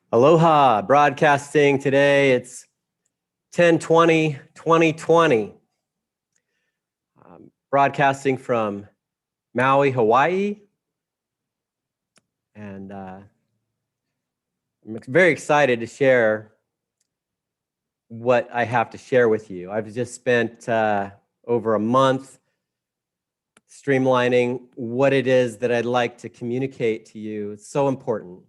Aloha, broadcasting today. It's 10/20/2020. Broadcasting from Maui, Hawaii. And I'm very excited to share what I have to share with you. I've just spent over a month streamlining what it is that I'd like to communicate to you. It's so important.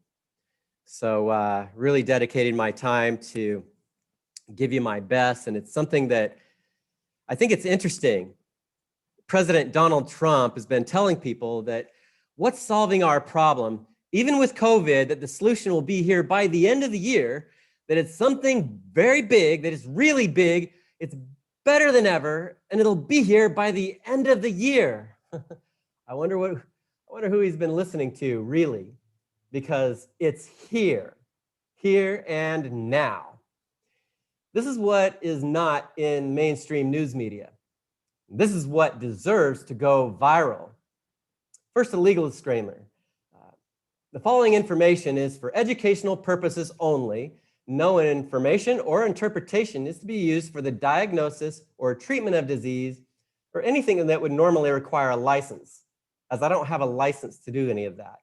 So really dedicating my time to give you my best. And it's something that I think it's interesting. President Donald Trump has been telling people that what's solving our problem, even with COVID, that the solution will be here by the end of the year, that it's something very big, that is really big, it's better than ever, and it'll be here by the end of the year. I wonder who he's been listening to, really, because it's here and now. This is what is not in mainstream news media. This is what deserves to go viral. First, a legal disclaimer. The following information is for educational purposes only. No information or interpretation is to be used for the diagnosis or treatment of disease or anything that would normally require a license, as I don't have a license to do any of that.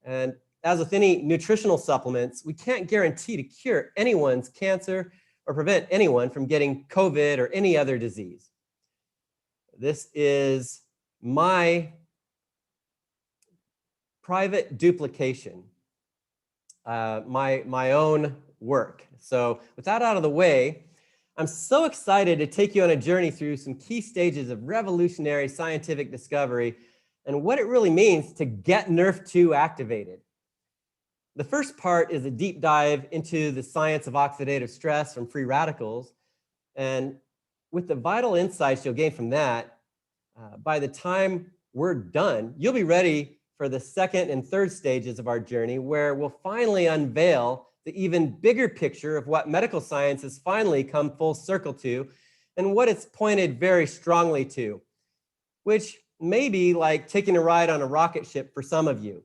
And as with any nutritional supplements, we can't guarantee to cure anyone's cancer or prevent anyone from getting COVID or any other disease. This is my private duplication, my own work. So with that out of the way, I'm so excited to take you on a journey through some key stages of revolutionary scientific discovery and what it really means to get Nrf2 activated. The first part is a deep dive into the science of oxidative stress from free radicals. And with the vital insights you'll gain from that, by the time we're done, you'll be ready for the second and third stages of our journey, where we'll finally unveil the even bigger picture of what medical science has finally come full circle to and what it's pointed very strongly to, which may be like taking a ride on a rocket ship for some of you.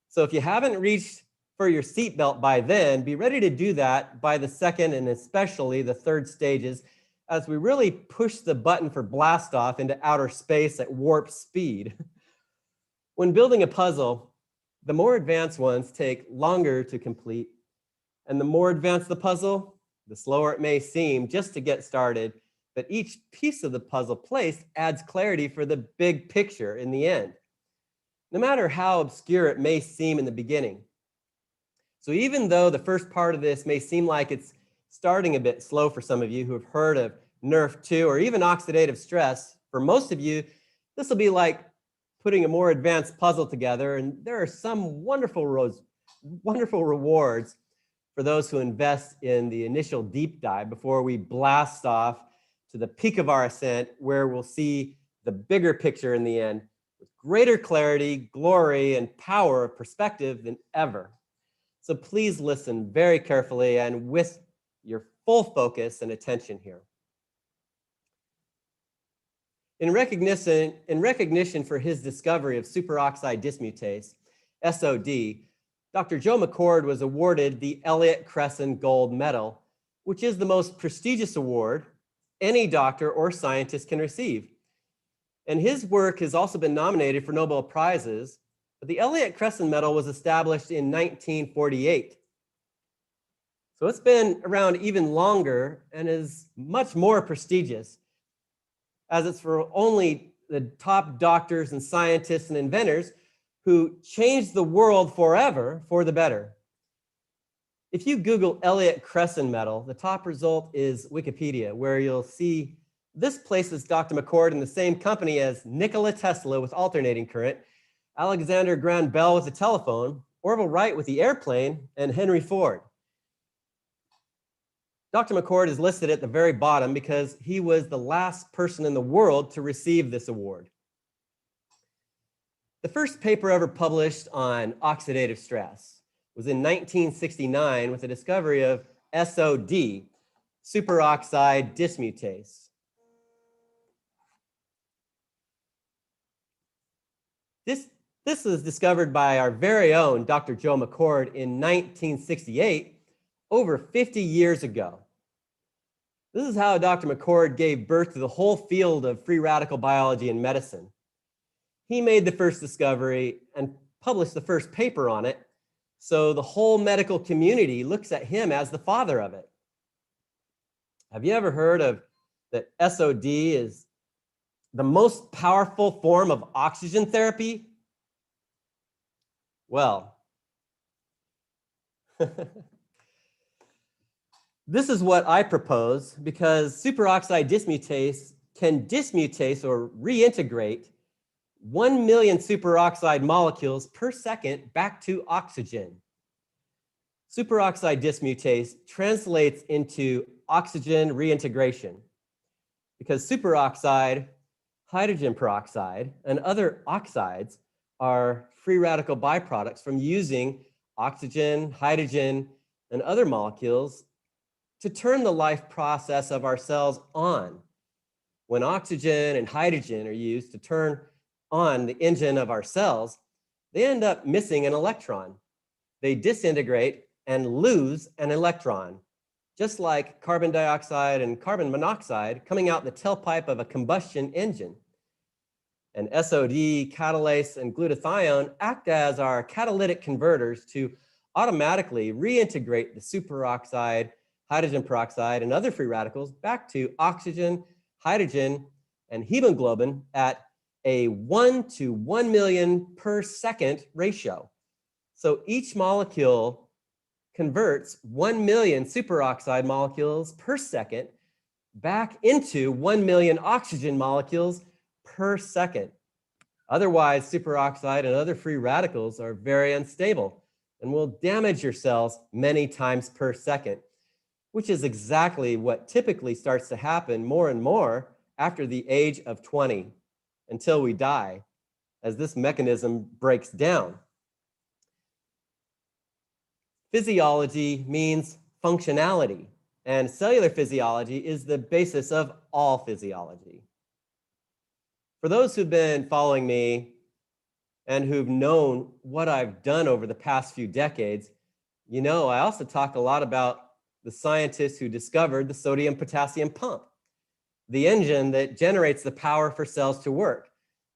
So if you haven't reached for your seatbelt by then, be ready to do that by the second and especially the third stages, as we really push the button for blast off into outer space at warp speed. When building a puzzle, the more advanced ones take longer to complete, and the more advanced the puzzle, the slower it may seem just to get started, but each piece of the puzzle placed adds clarity for the big picture in the end, no matter how obscure it may seem in the beginning. So even though the first part of this may seem like it's starting a bit slow for some of you who have heard of Nrf2 or even oxidative stress, for most of you, this will be like putting a more advanced puzzle together, and there are some wonderful rewards for those who invest in the initial deep dive before we blast off to the peak of our ascent, where we'll see the bigger picture in the end with greater clarity, glory, and power of perspective than ever. So please listen very carefully and with your full focus and attention here. In recognition for his discovery of superoxide dismutase, SOD, Dr. Joe McCord was awarded the Elliott-Cresson Gold Medal, which is the most prestigious award any doctor or scientist can receive. And his work has also been nominated for Nobel Prizes, but the Elliott-Cresson Medal was established in 1948. So it's been around even longer and is much more prestigious, as it's for only the top doctors and scientists and inventors who changed the world forever for the better. If you Google Elliott-Cresson Medal, the top result is Wikipedia, where you'll see this places Dr. McCord in the same company as Nikola Tesla with alternating current, Alexander Graham Bell with the telephone, Orville Wright with the airplane, and Henry Ford. Dr. McCord is listed at the very bottom because he was the last person in the world to receive this award. The first paper ever published on oxidative stress was in 1969 with the discovery of SOD, superoxide dismutase. This This was discovered by our very own Dr. Joe McCord in 1968, over 50 years ago. This is how Dr. McCord gave birth to the whole field of free radical biology and medicine. He made the first discovery and published the first paper on it, so the whole medical community looks at him as the father of it. Have you ever heard of that SOD is the most powerful form of oxygen therapy? Well, this is what I propose because superoxide dismutase can dismutase or reintegrate 1 million superoxide molecules per second back to oxygen. Superoxide dismutase translates into oxygen reintegration because superoxide, hydrogen peroxide, and other oxides are free radical byproducts from using oxygen, hydrogen, and other molecules to turn the life process of our cells on. When oxygen and hydrogen are used to turn on the engine of our cells, they end up missing an electron. They disintegrate and lose an electron, just like carbon dioxide and carbon monoxide coming out the tailpipe of a combustion engine. And SOD, catalase, and glutathione act as our catalytic converters to automatically reintegrate the superoxide, hydrogen peroxide, and other free radicals back to oxygen, hydrogen, and hemoglobin at a 1 to 1 million per second ratio. So each molecule converts 1 million superoxide molecules per second back into 1 million oxygen molecules per second. Otherwise, superoxide and other free radicals are very unstable and will damage your cells many times per second, which is exactly what typically starts to happen more and more after the age of 20 until we die, as this mechanism breaks down. Physiology means functionality, and cellular physiology is the basis of all physiology. For those who've been following me and who've known what I've done over the past few decades, you know I also talk a lot about the scientists who discovered the sodium-potassium pump, the engine that generates the power for cells to work,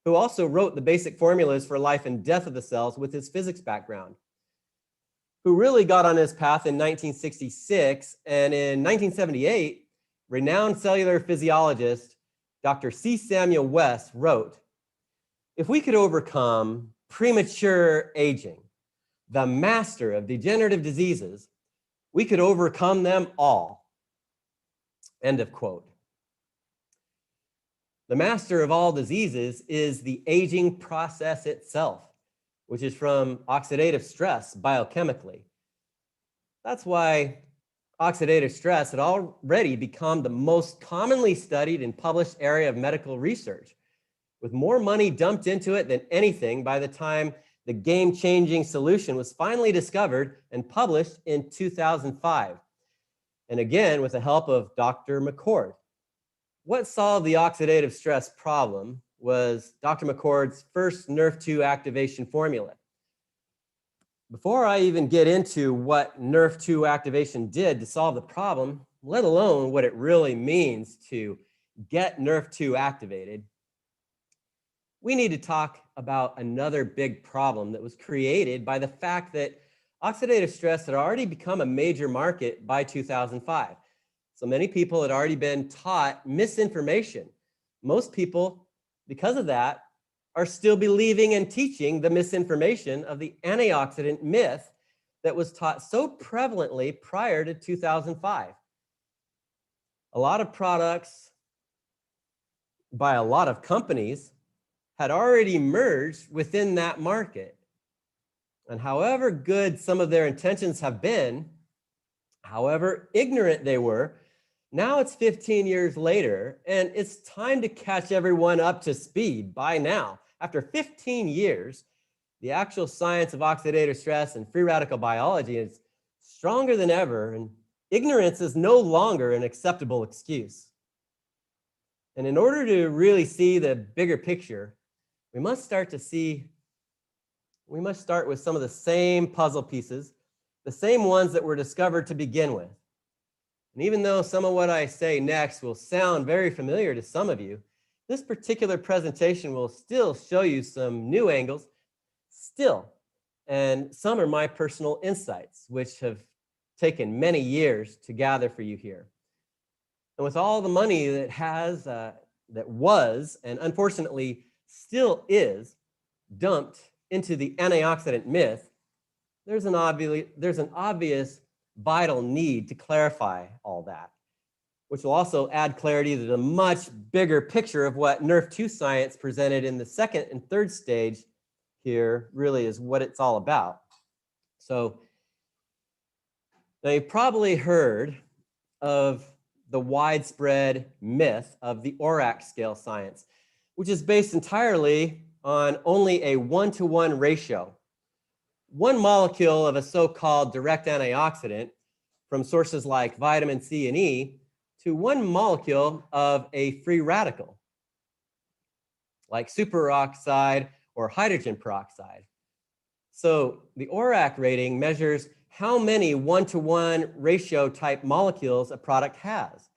who also wrote the basic formulas for life and death of the cells with his physics background, who really got on his path in 1966, and in 1978, renowned cellular physiologist Dr. C. Samuel West wrote, "If we could overcome premature aging, the master of degenerative diseases, we could overcome them all." End of quote. The master of all diseases is the aging process itself, which is from oxidative stress biochemically. That's why oxidative stress had already become the most commonly studied and published area of medical research, with more money dumped into it than anything by the time the game-changing solution was finally discovered and published in 2005. And again, with the help of Dr. McCord. What solved the oxidative stress problem was Dr. McCord's first Nrf2 activation formula. Before I even get into what Nrf2 activation did to solve the problem, let alone what it really means to get Nrf2 activated, we need to talk about another big problem that was created by the fact that oxidative stress had already become a major market by 2005. So many people had already been taught misinformation. Most people, because of that, are still believing and teaching the misinformation of the antioxidant myth that was taught so prevalently prior to 2005. A lot of products by a lot of companies had already merged within that market. And however good some of their intentions have been, however ignorant they were, now it's 15 years later, and it's time to catch everyone up to speed by now. After 15 years, the actual science of oxidative stress and free radical biology is stronger than ever, and ignorance is no longer an acceptable excuse. And in order to really see the bigger picture, we must start to see we must start with some of the same puzzle pieces, the same ones that were discovered to begin with. And even though some of what I say next will sound very familiar to some of you, this particular presentation will still show you some new angles, and some are my personal insights, which have taken many years to gather for you here. And with all the money that was, and unfortunately still is, dumped into the antioxidant myth, there's an obvious vital need to clarify all that, which will also add clarity to the much bigger picture of what Nrf2 science presented in the second and third stage here really is what it's all about. So now you've probably heard of the widespread myth of the ORAC scale science, which is based entirely on only a 1-to-1 ratio. One molecule of a so-called direct antioxidant from sources like vitamin C and E to one molecule of a free radical, like superoxide or hydrogen peroxide. So the ORAC rating measures how many 1-to-1 ratio type molecules a product has.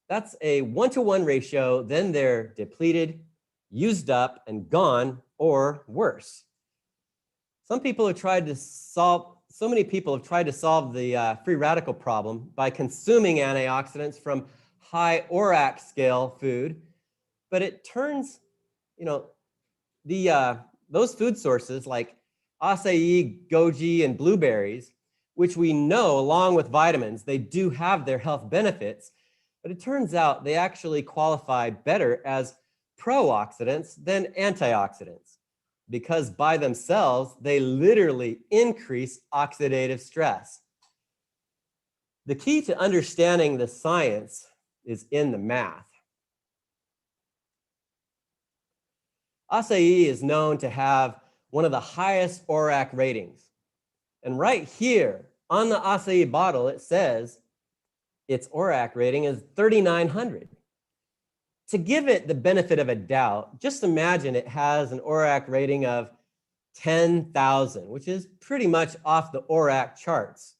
That's a 1-to-1 ratio, then they're depleted, used up, and gone, or worse. So many people have tried to solve the free radical problem by consuming antioxidants from high ORAC scale food, but it turns, those food sources like acai, goji, and blueberries, which we know along with vitamins, they do have their health benefits, but it turns out they actually qualify better as pro-oxidants than antioxidants, because by themselves, they literally increase oxidative stress. The key to understanding the science is in the math. Acai is known to have one of the highest ORAC ratings. And right here on the acai bottle, it says its ORAC rating is 3,900. To give it the benefit of a doubt, just imagine it has an ORAC rating of 10,000, which is pretty much off the ORAC charts.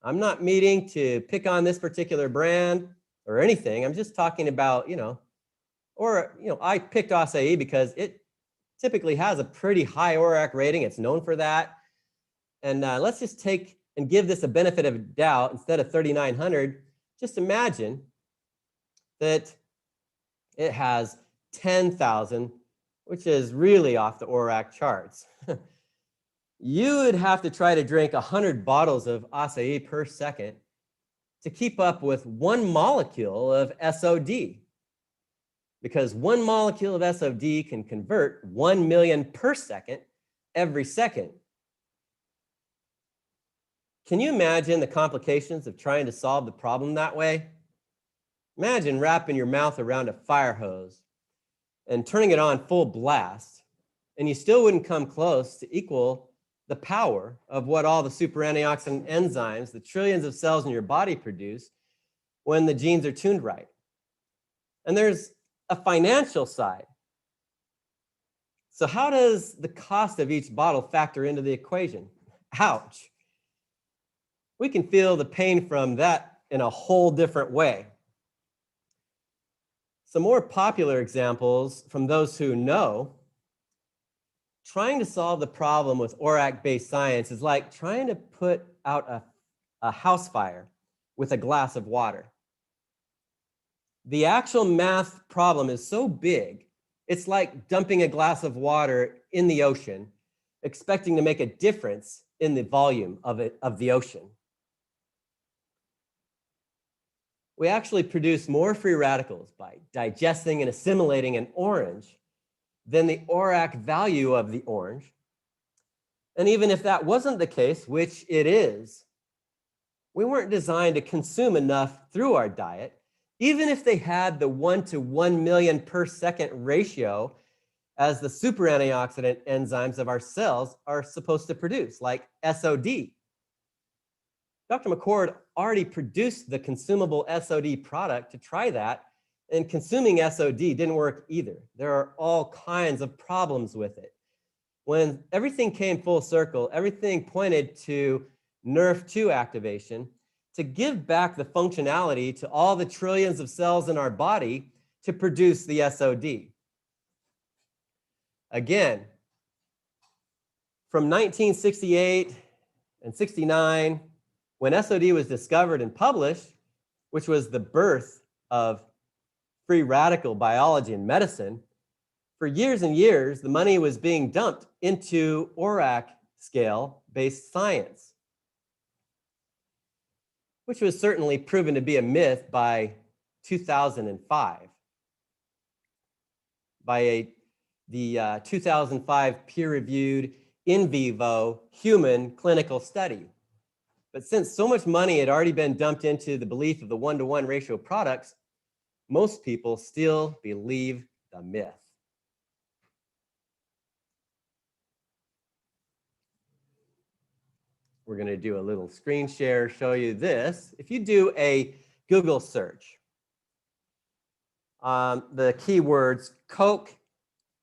I'm not meaning to pick on this particular brand or anything. I'm just talking about, I picked acai because it typically has a pretty high ORAC rating. It's known for that. And let's just take and give this a benefit of doubt. Instead of 3,900, just imagine that it has 10,000, which is really off the ORAC charts. You would have to try to drink 100 bottles of acai per second to keep up with one molecule of SOD, because one molecule of SOD can convert 1 million per second every second. Can you imagine the complications of trying to solve the problem that way? Imagine wrapping your mouth around a fire hose and turning it on full blast, and you still wouldn't come close to equal the power of what all the super antioxidant enzymes, the trillions of cells in your body produce when the genes are tuned right. And there's a financial side. So how does the cost of each bottle factor into the equation? Ouch. We can feel the pain from that in a whole different way. Some more popular examples from those who know: trying to solve the problem with ORAC-based science is like trying to put out a house fire with a glass of water. The actual math problem is so big, it's like dumping a glass of water in the ocean, expecting to make a difference in the volume of the ocean. We actually produce more free radicals by digesting and assimilating an orange than the ORAC value of the orange. And even if that wasn't the case, which it is, we weren't designed to consume enough through our diet, even if they had the 1 to 1 million per second ratio as the super antioxidant enzymes of our cells are supposed to produce, like SOD. Dr. McCord already produced the consumable SOD product to try that, and consuming SOD didn't work either. There are all kinds of problems with it. when everything came full circle, everything pointed to Nrf2 activation to give back the functionality to all the trillions of cells in our body to produce the SOD. Again, from 1968 and 69, when SOD was discovered and published, which was the birth of free radical biology and medicine, for years and years, the money was being dumped into ORAC scale-based science, which was certainly proven to be a myth by 2005, by the 2005 peer-reviewed in vivo human clinical study. But since so much money had already been dumped into the belief of the one-to-one ratio of products, most people still believe the myth. We're going to do a little screen share, show you this. If you do a Google search, the keywords Coke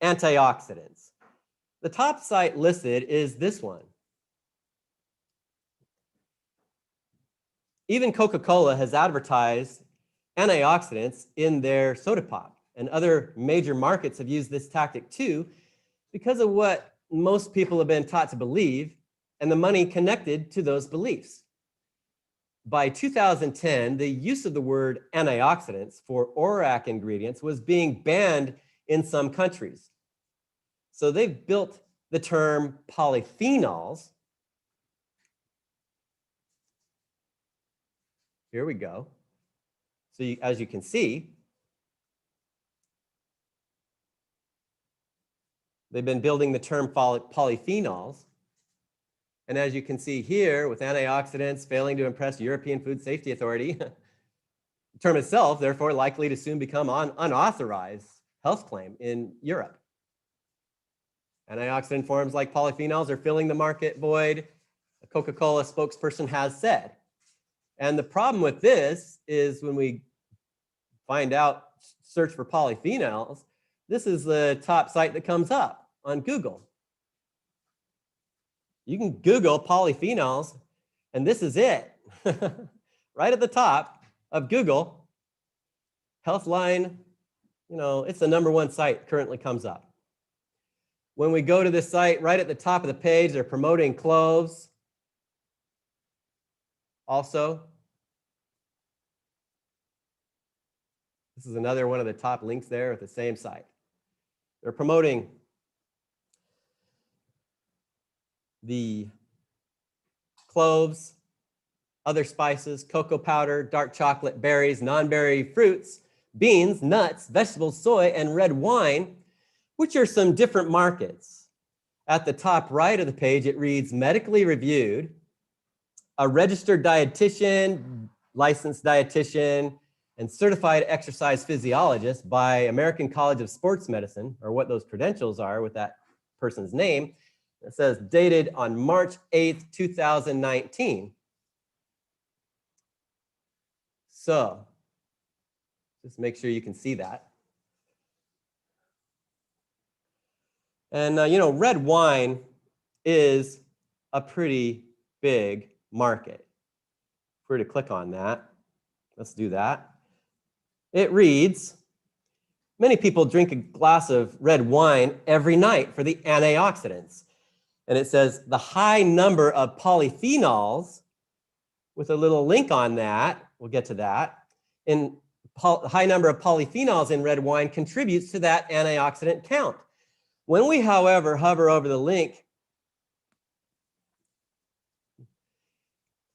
antioxidants, the top site listed is this one. Even Coca-Cola has advertised antioxidants in their soda pop, and other major markets have used this tactic too because of what most people have been taught to believe and the money connected to those beliefs. By 2010, the use of the word antioxidants for ORAC ingredients was being banned in some countries. So they've built the term polyphenols. Here we go. So as you can see, they've been building the term polyphenols. And as you can see here, with antioxidants failing to impress European Food Safety Authority, the term itself, therefore, likely to soon become unauthorized health claim in Europe. Antioxidant forms like polyphenols are filling the market void, a Coca-Cola spokesperson has said. And the problem with this is when we find out, search for polyphenols, this is the top site that comes up on Google. You can Google polyphenols, and this is it. Right at the top of Google, Healthline, it's the #1 site currently comes up. When we go to this site, right at the top of the page, they're promoting cloves. Also, this is another one of the top links there at the same site. They're promoting the cloves, other spices, cocoa powder, dark chocolate, berries, non-berry fruits, beans, nuts, vegetables, soy, and red wine, which are some different markets. At the top right of the page, it reads medically reviewed, a registered dietitian, licensed dietitian, and certified exercise physiologist by American College of Sports Medicine, or what those credentials are with that person's name. It says dated on March 8th, 2019. So just make sure you can see that. And red wine is a pretty big market. If we were to click on that, let's do that. It reads, many people drink a glass of red wine every night for the antioxidants. And it says the high number of polyphenols, with a little link on that, we'll get to that, in high number of polyphenols in red wine contributes to that antioxidant count. When we, however, hover over the link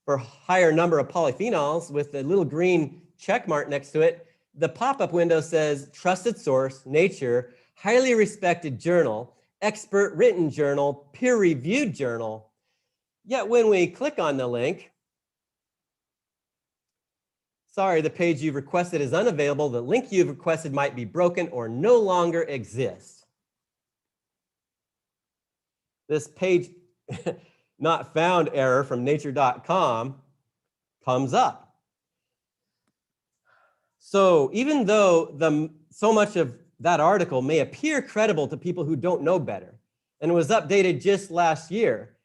for higher number of polyphenols with the little green check mark next to it, the pop-up window says trusted source, Nature, highly respected journal, expert written journal, peer-reviewed journal. Yet when we click on the link, sorry, the page you've requested is unavailable. The link you've requested might be broken or no longer exists. This page not found error from nature.com comes up. So even though so much of that article may appear credible to people who don't know better, and was updated just last year.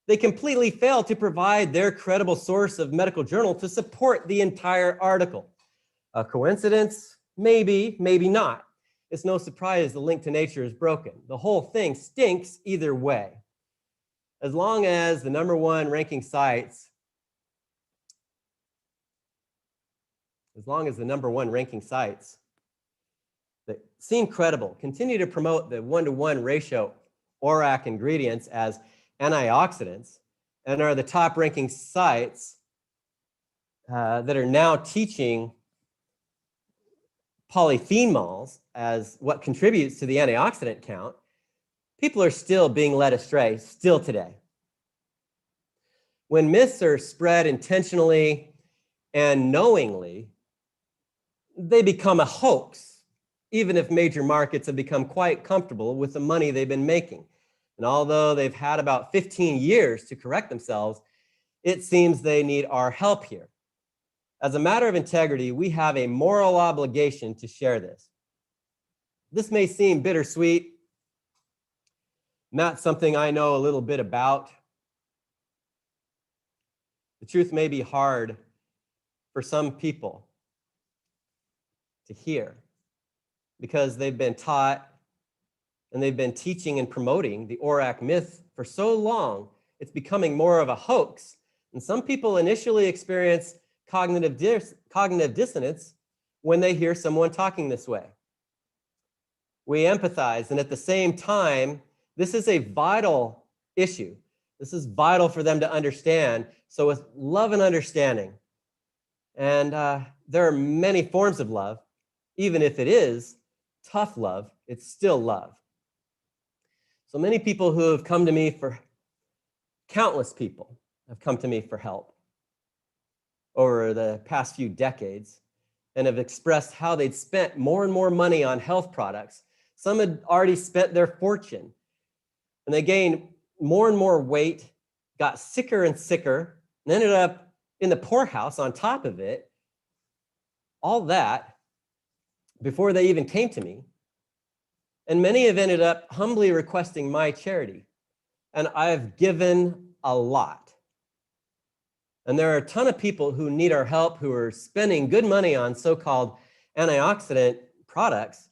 They completely failed to provide their credible source of medical journal to support the entire article. A coincidence? Maybe, maybe not. It's no surprise the link to Nature is broken. The whole thing stinks either way. As long as the #1 ranking sites, that seem credible continue to promote the 1-to-1 ratio ORAC ingredients as antioxidants and are the top ranking sites that are now teaching polyphenols as what contributes to the antioxidant count, people are still being led astray, still today. When myths are spread intentionally and knowingly, they become a hoax, even if major markets have become quite comfortable with the money they've been making. And although they've had about 15 years to correct themselves, it seems they need our help here. As a matter of integrity, we have a moral obligation to share this. This may seem bittersweet, not something I know a little bit about. The truth may be hard for some people to hear because they've been taught and they've been teaching and promoting the ORAC myth for so long, it's becoming more of a hoax. And some people initially experience cognitive dissonance when they hear someone talking this way. We empathize, and at the same time, this is a vital issue. This is vital for them to understand. So with love and understanding, and there are many forms of love, even if it is tough love, it's still love. So many people who have come to me for, countless people have come to me for help over the past few decades and have expressed how they'd spent more and more money on health products. Some had already spent their fortune, and they gained more and more weight, got sicker and sicker, and ended up in the poorhouse on top of it. All that before they even came to me. And many have ended up humbly requesting my charity. And I've given a lot. And there are a ton of people who need our help, who are spending good money on so-called antioxidant products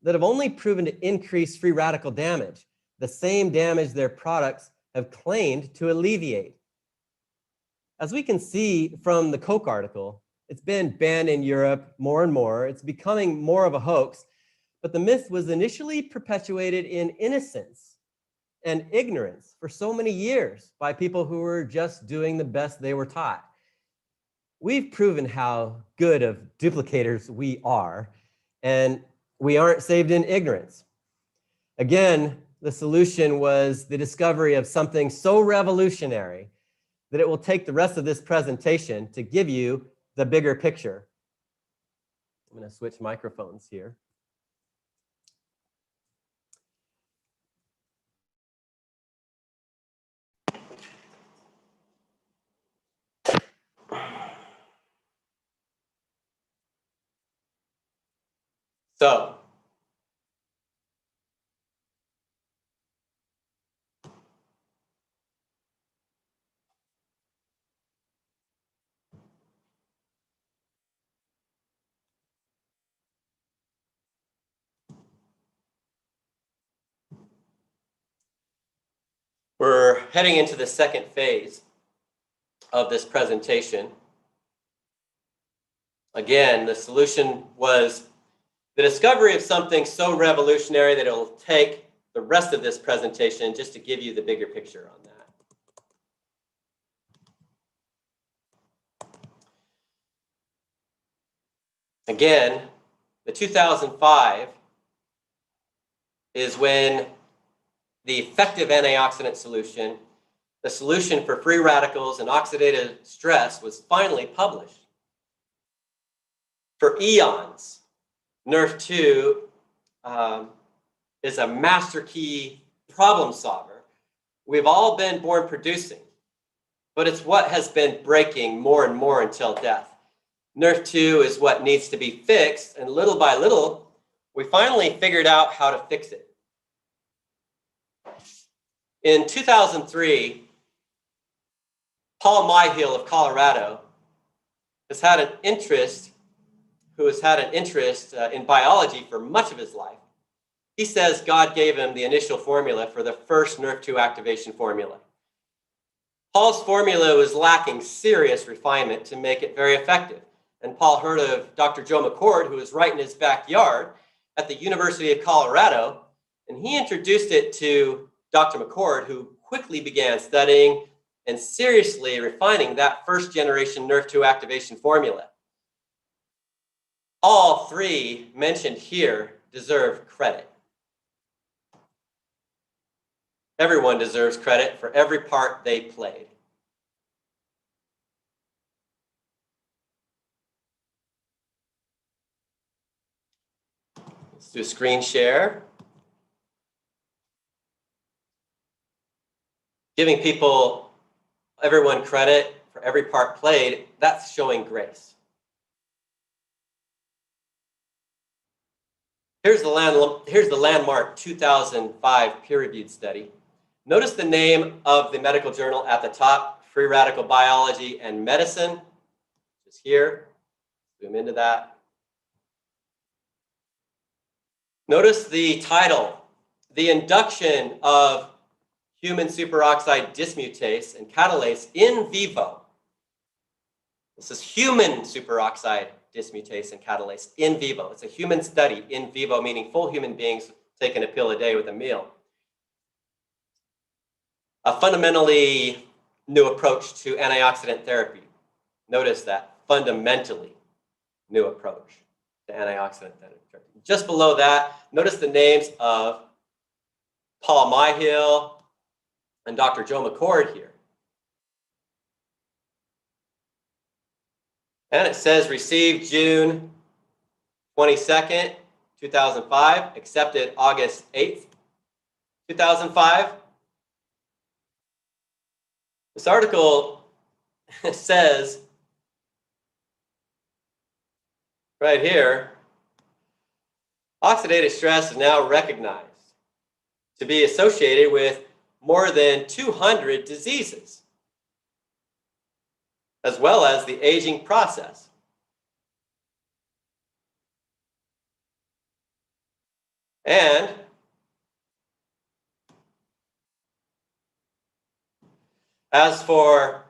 that have only proven to increase free radical damage, the same damage their products have claimed to alleviate. As we can see from the Coke article, it's been banned in Europe more and more. It's becoming more of a hoax, but the myth was initially perpetuated in innocence and ignorance for so many years by people who were just doing the best they were taught. We've proven how good of duplicators we are, and we aren't saved in ignorance. Again, the solution was the discovery of something so revolutionary that it will take the rest of this presentation to give you the bigger picture. I'm going to switch microphones here. So, we're heading into the second phase of this presentation. Again, the solution was the discovery of something so revolutionary that it'll take the rest of this presentation just to give you the bigger picture on that. Again, the 2005 is when the effective antioxidant solution, the solution for free radicals and oxidative stress, was finally published. For eons, Nrf2 is a master key problem solver we've all been born producing, but it's what has been breaking more and more until death. Nrf2 is what needs to be fixed, and little by little, we finally figured out how to fix it. In 2003, Paul Myhill of Colorado who has had an interest in biology for much of his life. He says God gave him the initial formula for the first Nrf2 activation formula. Paul's formula was lacking serious refinement to make it very effective. And Paul heard of Dr. Joe McCord, who was right in his backyard at the University of Colorado, and he introduced it to Dr. McCord, who quickly began studying and seriously refining that first generation Nrf2 activation formula. All three mentioned here deserve credit. Everyone deserves credit for every part they played. Let's do a screen share. Giving everyone credit for every part played, that's showing grace. Here's the landmark 2005 peer-reviewed study. Notice the name of the medical journal at the top, Free Radical Biology and Medicine. Just here, zoom into that. Notice the title, The Induction of Human Superoxide Dismutase and Catalase in Vivo. This is human superoxide dismutase and catalase in vivo. It's a human study in vivo, meaning full human beings taking a pill a day with a meal. A fundamentally new approach to antioxidant therapy. Notice that, fundamentally new approach to antioxidant therapy. Just below that, notice the names of Paul Myhill and Dr. Joe McCord here. And it says received June 22nd, 2005, accepted August 8th, 2005. This article says right here, oxidative stress is now recognized to be associated with more than 200 diseases, as well as the aging process. And as for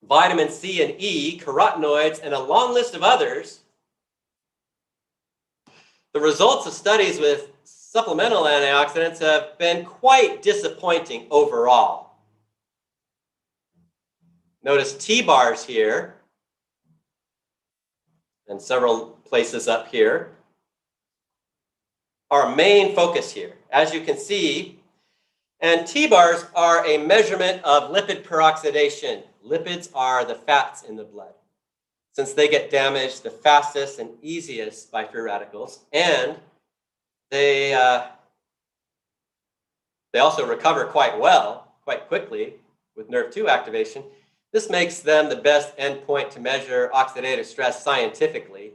vitamin C and E, carotenoids, and a long list of others, the results of studies with supplemental antioxidants have been quite disappointing overall. Notice T-bars here and several places up here. Our main focus here, as you can see, and T-bars are a measurement of lipid peroxidation. Lipids are the fats in the blood, since they get damaged the fastest and easiest by free radicals, and they also recover quite well, quite quickly with Nrf2 activation. This makes them the best endpoint to measure oxidative stress scientifically,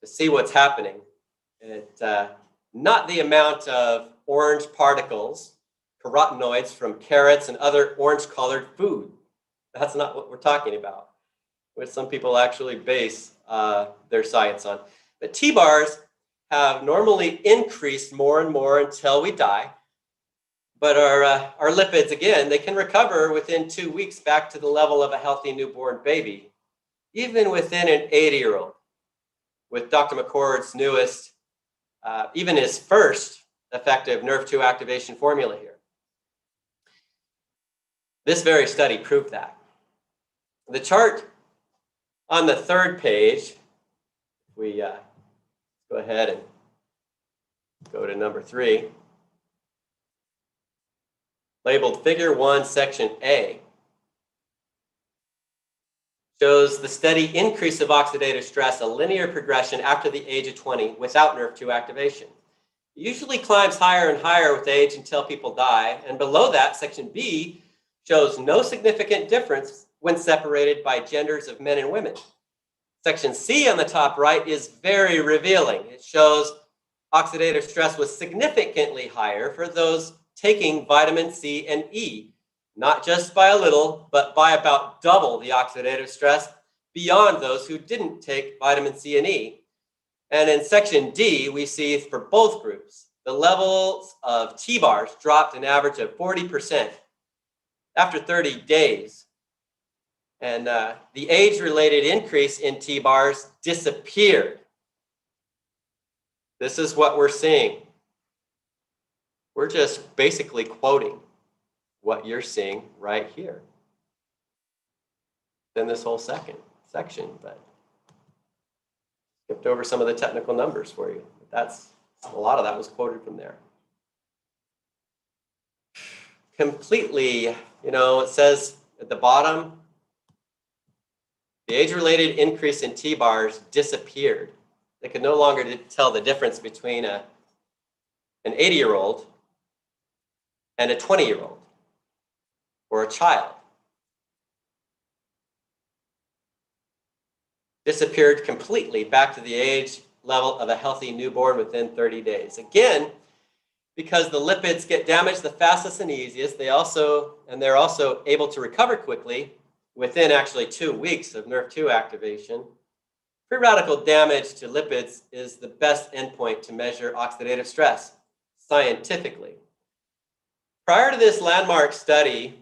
to see what's happening. Not the amount of orange particles, carotenoids from carrots and other orange-colored food. That's not what we're talking about, which some people actually base their science on. But T-bars have normally increased more and more until we die. But our lipids, again, they can recover within 2 weeks back to the level of a healthy newborn baby, even within an 80-year-old, with Dr. McCord's newest, even his first effective Nrf2 activation formula here. This very study proved that. The chart on the third page, we go ahead and go to number 3. Labeled Figure 1, Section A, shows the steady increase of oxidative stress, a linear progression after the age of 20 without Nrf2 activation. It usually climbs higher and higher with age until people die, and below that, Section B shows no significant difference when separated by genders of men and women. Section C on the top right is very revealing. It shows oxidative stress was significantly higher for those taking vitamin C and E, not just by a little, but by about double the oxidative stress beyond those who didn't take vitamin C and E. And in section D, we see for both groups, the levels of T-bars dropped an average of 40% after 30 days. And the age-related increase in T-bars disappeared. This is what we're seeing. We're just basically quoting what you're seeing right here in this whole section, but skipped over some of the technical numbers for you. That's a lot of that was quoted from there. Completely, it says at the bottom, the age-related increase in T-bars disappeared. They could no longer tell the difference between an 80-year-old and a 20-year-old or a child. Disappeared completely back to the age level of a healthy newborn within 30 days. Again, because the lipids get damaged the fastest and easiest, they're also able to recover quickly within actually 2 weeks of Nrf2 activation. Free radical damage to lipids is the best endpoint to measure oxidative stress scientifically. Prior to this landmark study,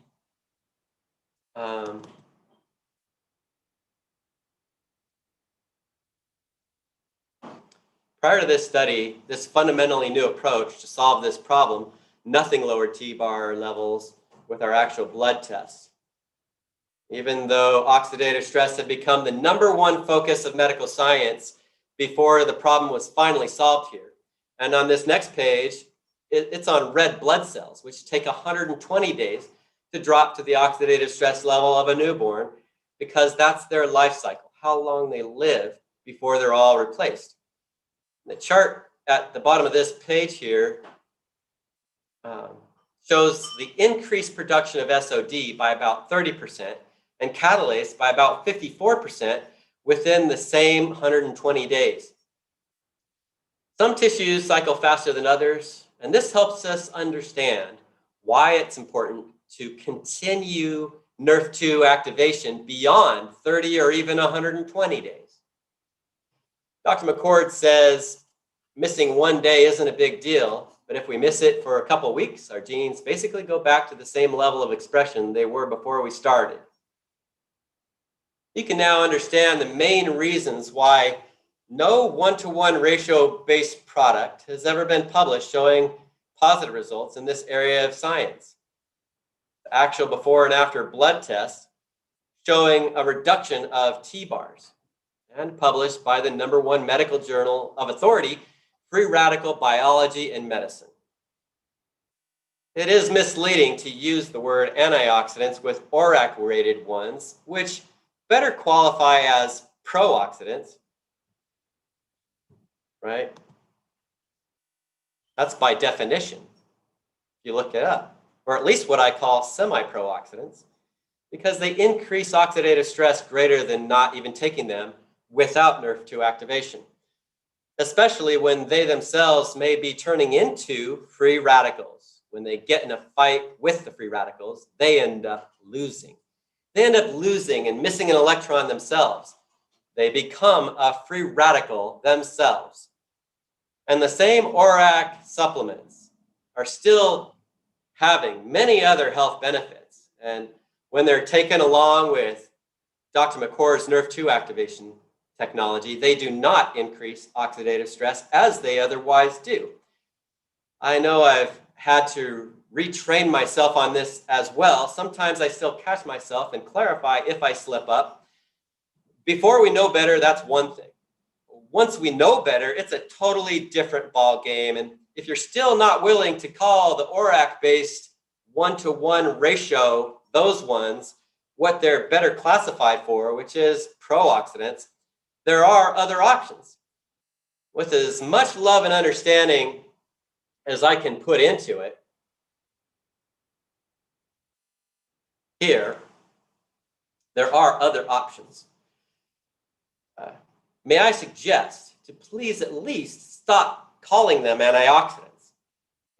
this fundamentally new approach to solve this problem, nothing lowered T-bar levels with our actual blood tests. Even though oxidative stress had become the #1 focus of medical science before the problem was finally solved here. And on this next page, it's on red blood cells, which take 120 days to drop to the oxidative stress level of a newborn, because that's their life cycle, how long they live before they're all replaced. The chart at the bottom of this page here shows the increased production of SOD by about 30% and catalase by about 54% within the same 120 days. Some tissues cycle faster than others, and this helps us understand why it's important to continue Nrf2 activation beyond 30 or even 120 days. Dr. McCord says missing 1 day isn't a big deal, but if we miss it for a couple weeks, our genes basically go back to the same level of expression they were before we started. You can now understand the main reasons why no 1-to-1 ratio-based product has ever been published showing positive results in this area of science. The actual before and after blood tests showing a reduction of T-bars, and published by the #1 medical journal of authority, Free Radical Biology and Medicine. It is misleading to use the word antioxidants with ORAC-rated ones, which better qualify as pro-oxidants, right? That's by definition, if you look it up, or at least what I call semi-pro-oxidants, because they increase oxidative stress greater than not even taking them without Nrf2 activation, especially when they themselves may be turning into free radicals. When they get in a fight with the free radicals, they end up losing. They end up losing and missing an electron themselves. They become a free radical themselves. And the same ORAC supplements are still having many other health benefits. And when they're taken along with Dr. McCord's Nrf2 activation technology, they do not increase oxidative stress as they otherwise do. I know I've had to retrain myself on this as well. Sometimes I still catch myself and clarify if I slip up. Before we know better, that's one thing. Once we know better, it's a totally different ball game. And if you're still not willing to call the ORAC-based 1-to-1 ratio, those ones, what they're better classified for, which is pro-oxidants, there are other options. With as much love and understanding as I can put into it, here, there are other options. May I suggest to please at least stop calling them antioxidants.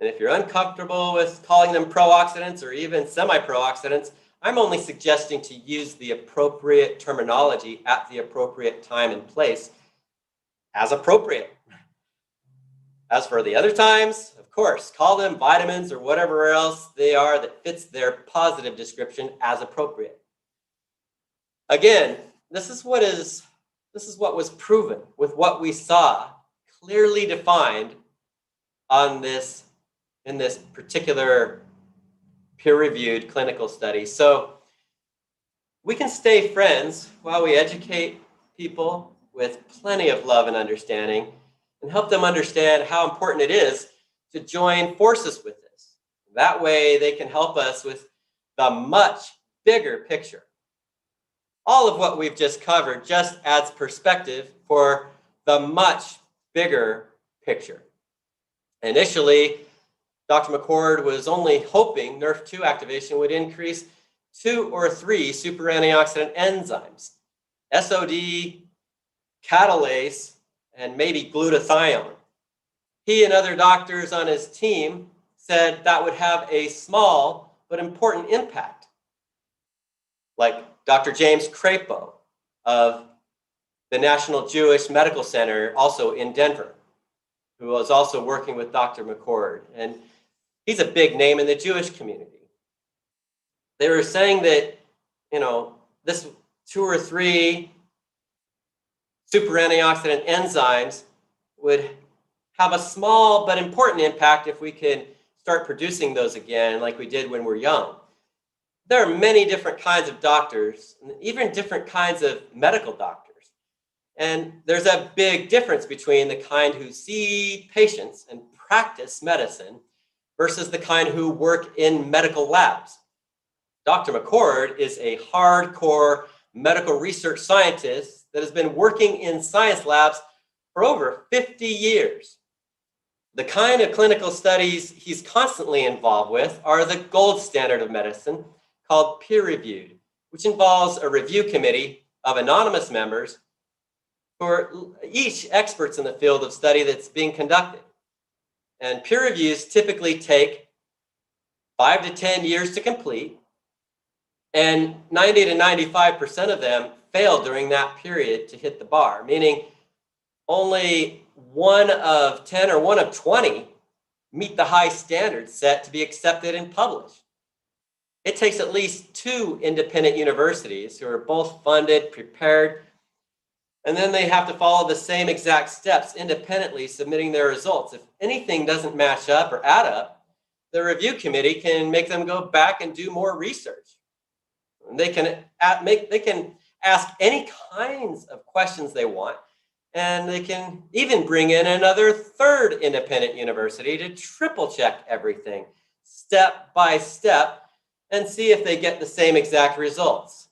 And if you're uncomfortable with calling them pro-oxidants or even semi-pro-oxidants, I'm only suggesting to use the appropriate terminology at the appropriate time and place as appropriate. As for the other times, of course, call them vitamins or whatever else they are that fits their positive description as appropriate. Again, this is what was proven with what we saw clearly defined in this particular peer-reviewed clinical study. So we can stay friends while we educate people with plenty of love and understanding and help them understand how important it is to join forces with this. That way they can help us with the much bigger picture. All of what we've just covered just adds perspective for the much bigger picture. Initially, Dr. McCord was only hoping Nrf2 activation would increase 2 or 3 super antioxidant enzymes, SOD, catalase, and maybe glutathione. He and other doctors on his team said that would have a small but important impact. Like Dr. James Crapo of the National Jewish Medical Center, also in Denver, who was also working with Dr. McCord. And he's a big name in the Jewish community. They were saying that, this 2 or 3 super antioxidant enzymes would have a small but important impact if we can start producing those again like we did when we're young. There are many different kinds of doctors, and even different kinds of medical doctors. And there's a big difference between the kind who see patients and practice medicine versus the kind who work in medical labs. Dr. McCord is a hardcore medical research scientist that has been working in science labs for over 50 years. The kind of clinical studies he's constantly involved with are the gold standard of medicine, called peer-reviewed, which involves a review committee of anonymous members who are each experts in the field of study that's being conducted. And peer reviews typically take 5 to 10 years to complete, and 90 to 95% of them fail during that period to hit the bar, meaning only 1 of 10 or 1 of 20 meet the high standards set to be accepted and published. It takes at least 2 independent universities who are both funded, prepared, and then they have to follow the same exact steps independently submitting their results. If anything doesn't match up or add up, the review committee can make them go back and do more research. And they can ask any kinds of questions they want, and they can even bring in another 3rd independent university to triple check everything step by step and see if they get the same exact results.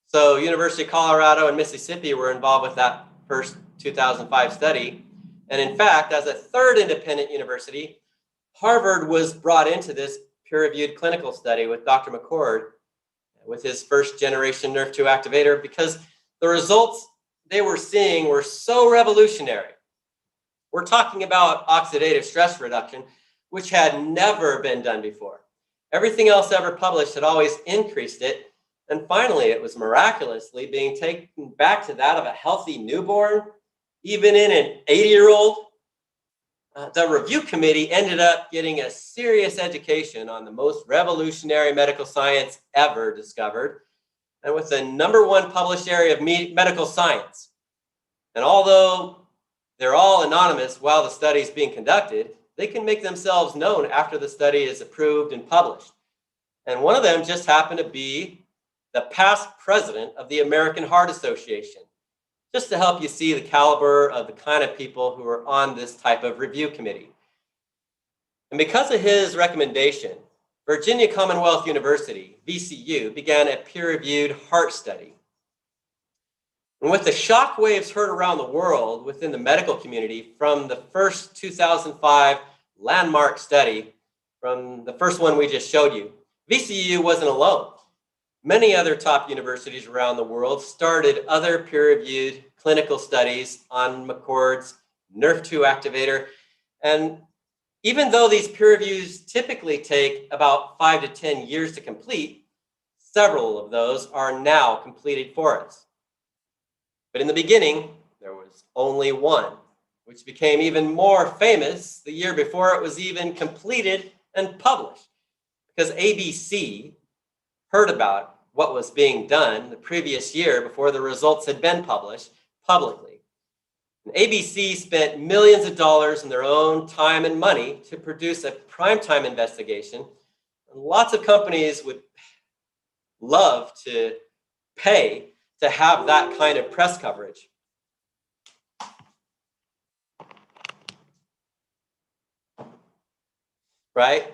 So University of Colorado and Mississippi were involved with that first 2005 study. And in fact, as a 3rd independent university, Harvard was brought into this peer-reviewed clinical study with Dr. McCord with his first generation Nrf2 activator because the results they were seeing were so revolutionary. We're talking about oxidative stress reduction, which had never been done before. Everything else ever published had always increased it. And finally, it was miraculously being taken back to that of a healthy newborn, even in an 80-year-old. The review committee ended up getting a serious education on the most revolutionary medical science ever discovered, and with the #1 published area of medical science. And although they're all anonymous while the study is being conducted, they can make themselves known after the study is approved and published. And one of them just happened to be the past president of the American Heart Association, just to help you see the caliber of the kind of people who are on this type of review committee. And because of his recommendation, Virginia Commonwealth University, VCU, began a peer-reviewed heart study. And with the shock waves heard around the world within the medical community from the first 2005 landmark study, from the first one we just showed you, VCU wasn't alone. Many other top universities around the world started other peer-reviewed clinical studies on McCord's Nrf2 activator, and Even though these peer reviews typically take about 5 to 10 years to complete, several of those are now completed for us. But in the beginning, there was only one, which became even more famous the year before it was even completed and published, because ABC heard about what was being done the previous year before the results had been published publicly. And ABC spent millions of dollars in their own time and money to produce a primetime investigation. And lots of companies would love to pay to have that kind of press coverage. Right?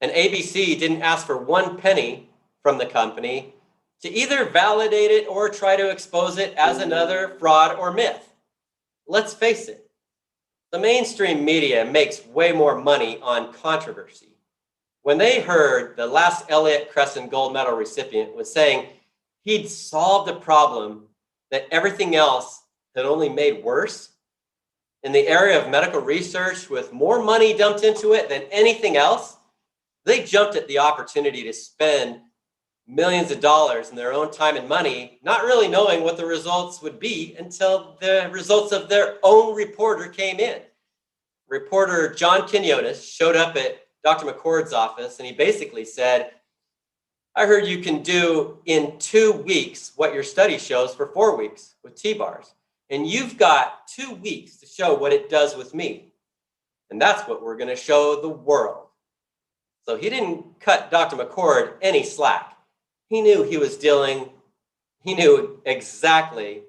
And ABC didn't ask for one penny from the company to either validate it or try to expose it as another fraud or myth. Let's face it, the mainstream media makes way more money on controversy. When they heard the last Elliott Crescent Gold Medal recipient was saying he'd solved a problem that everything else had only made worse in the area of medical research with more money dumped into it than anything else, they jumped at the opportunity to spend millions of dollars in their own time and money, not really knowing what the results would be until the results of their own reporter came in. Reporter John Quinones showed up at Dr. McCord's office and he basically said, I heard you can do in 2 weeks what your study shows for 4 weeks with T-bars. And you've got 2 weeks to show what it does with me. And that's what we're going to show the world. So he didn't cut Dr. McCord any slack. He knew he knew exactly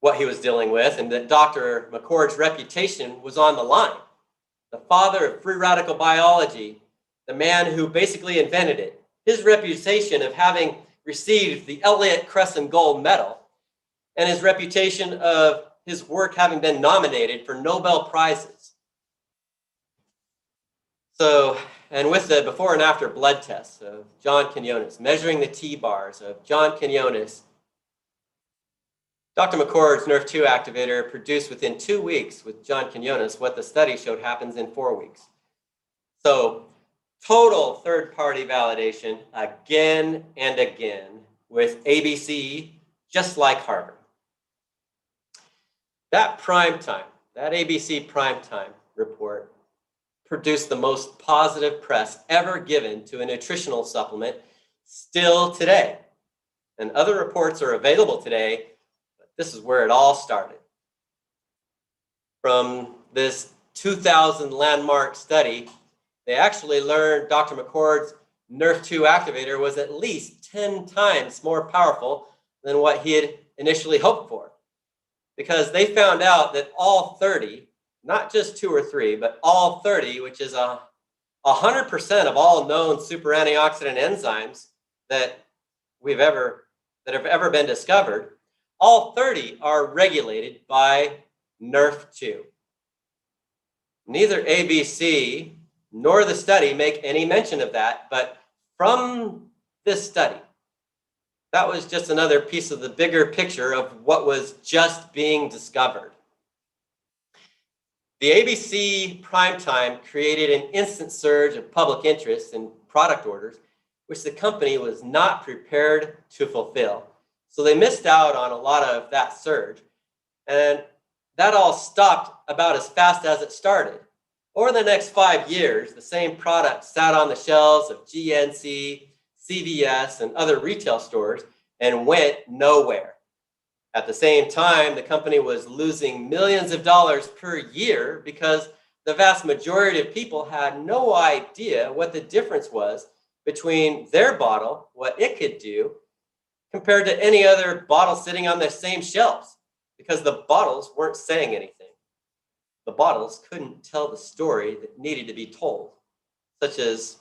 what he was dealing with and that Dr. McCord's reputation was on the line. The father of free radical biology, the man who basically invented it, his reputation of having received the Elliott Crescent Gold Medal, and his reputation of his work having been nominated for Nobel Prizes. So, and with the before and after blood tests of John Quinones, measuring the T-bars of John Quinones, Dr. McCord's Nrf2 activator produced within 2 weeks with John Quinones what the study showed happens in 4 weeks. So, total third-party validation again and again with ABC, just like Harvard. That ABC primetime report produced the most positive press ever given to a nutritional supplement still today. And other reports are available today, but this is where it all started. From this 2000 landmark study, they actually learned Dr. McCord's Nrf2 activator was at least 10 times more powerful than what he had initially hoped for. Because they found out that all 30, not just 2 or 3, but all 30, which is 100% of all known super antioxidant enzymes that have ever been discovered, all 30 are regulated by Nrf2. Neither ABC nor the study make any mention of that, but from this study, that was just another piece of the bigger picture of what was just being discovered. The ABC primetime created an instant surge of public interest in product orders, which the company was not prepared to fulfill. So they missed out on a lot of that surge. And that all stopped about as fast as it started. Over the next 5 years, the same product sat on the shelves of GNC, CVS, and other retail stores and went nowhere. At the same time, the company was losing millions of dollars per year because the vast majority of people had no idea what the difference was between their bottle, what it could do, compared to any other bottle sitting on the same shelves, because the bottles weren't saying anything. The bottles couldn't tell the story that needed to be told, such as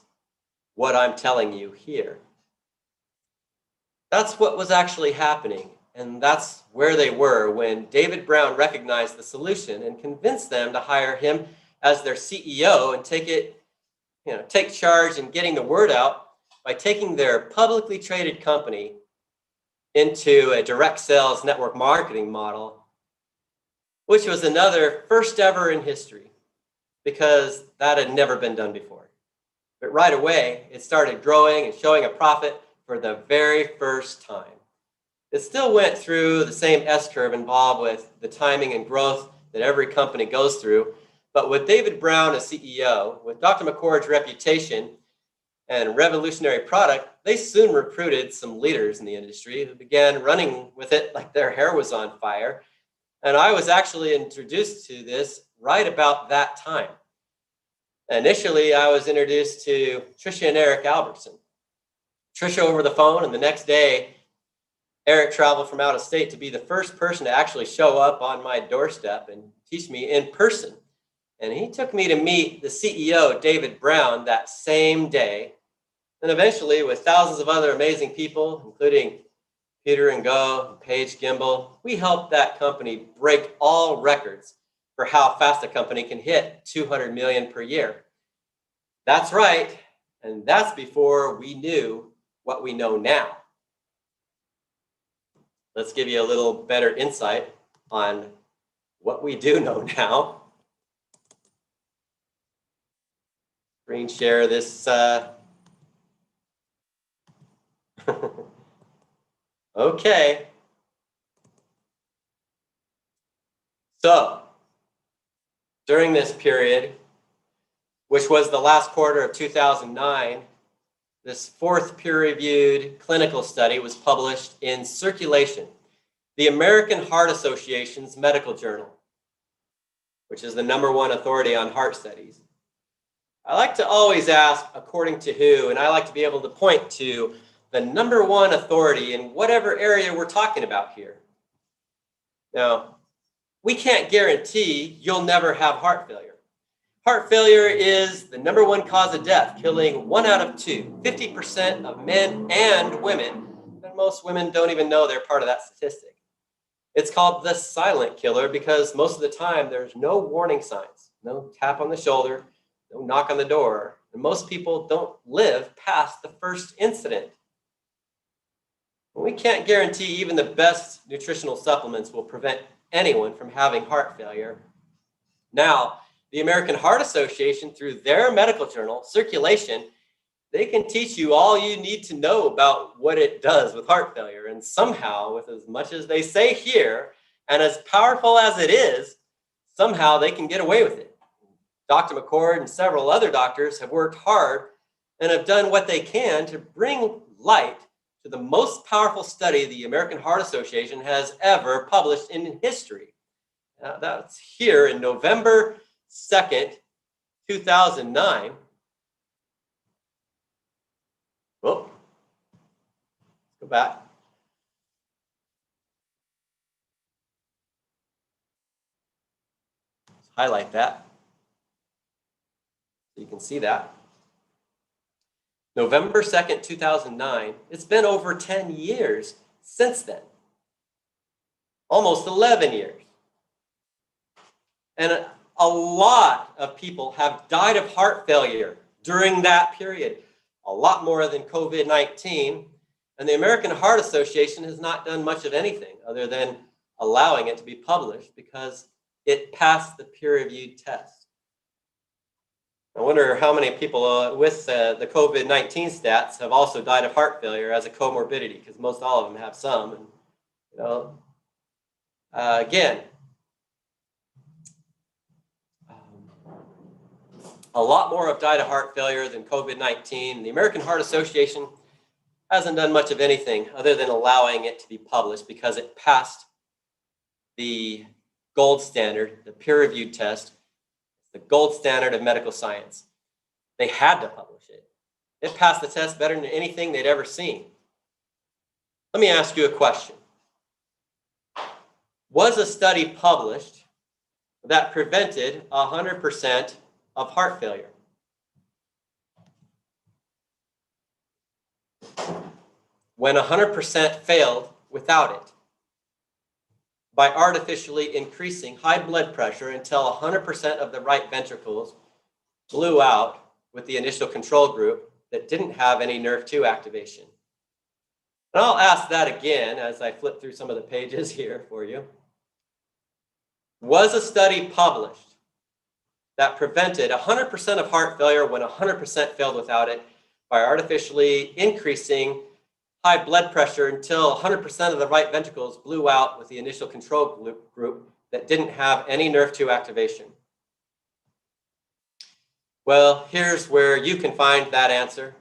what I'm telling you here. That's what was actually happening, and that's where they were when David Brown recognized the solution and convinced them to hire him as their CEO and take charge in getting the word out by taking their publicly traded company into a direct sales network marketing model. which was another first ever in history because that had never been done before. But right away, it started growing and showing a profit for the very first time. It still went through the same S-curve involved with the timing and growth that every company goes through. But with David Brown as CEO, with Dr. McCord's reputation and revolutionary product, they soon recruited some leaders in the industry who began running with it like their hair was on fire. And I was actually introduced to this right about that time. Initially, I was introduced to Tricia and Eric Albertson. Tricia over the phone, and the next day, Eric traveled from out of state to be the first person to actually show up on my doorstep and teach me in person. And he took me to meet the CEO, David Brown, that same day. And eventually, with thousands of other amazing people, including Peter and Go, Paige Gimbel, we helped that company break all records for how fast a company can hit 200 million per year. That's right, and that's before we knew what we know now. Let's give you a little better insight on what we do know now. Screen share this. Okay. So, during this period, which was the last quarter of 2009, this fourth peer-reviewed clinical study was published in Circulation, the American Heart Association's medical journal, which is the #1 authority on heart studies. I like to always ask, according to who, and I like to be able to point to the #1 authority in whatever area we're talking about here. Now, we can't guarantee you'll never have heart failure. Heart failure is the #1 cause of death, killing 1 out of 2, 50% of men and women, and most women don't even know they're part of that statistic. It's called the silent killer because most of the time there's no warning signs, no tap on the shoulder, no knock on the door, and most people don't live past the first incident. We can't guarantee even the best nutritional supplements will prevent anyone from having heart failure. Now, the American Heart Association, through their medical journal, Circulation, they can teach you all you need to know about what it does with heart failure. And somehow, with as much as they say here, and as powerful as it is, somehow they can get away with it. Dr. McCord and several other doctors have worked hard and have done what they can to bring light to the most powerful study the American Heart Association has ever published in history. That's here in November 2nd, 2009. Whoop. Let's go back. Let's highlight that so you can see that. November 2nd, 2009. It's been over 10 years since then. Almost 11 years. And a lot of people have died of heart failure during that period, a lot more than COVID-19. And the American Heart Association has not done much of anything other than allowing it to be published because it passed the peer-reviewed test. I wonder how many people with the COVID-19 stats have also died of heart failure as a comorbidity, because most all of them have some. And, again, a lot more have died of heart failure than COVID-19. The American Heart Association hasn't done much of anything other than allowing it to be published because it passed the gold standard, the peer-reviewed test, the gold standard of medical science. They had to publish it. It passed the test better than anything they'd ever seen. Let me ask you a question. Was a study published that prevented 100% of heart failure? When 100% failed without it, by artificially increasing high blood pressure until 100% of the right ventricles blew out with the initial control group that didn't have any Nrf2 activation. And I'll ask that again as I flip through some of the pages here for you. Was a study published that prevented 100% of heart failure when 100% failed without it by artificially increasing high blood pressure until 100% of the right ventricles blew out with the initial control group that didn't have any Nrf2 activation? Well, here's where you can find that answer.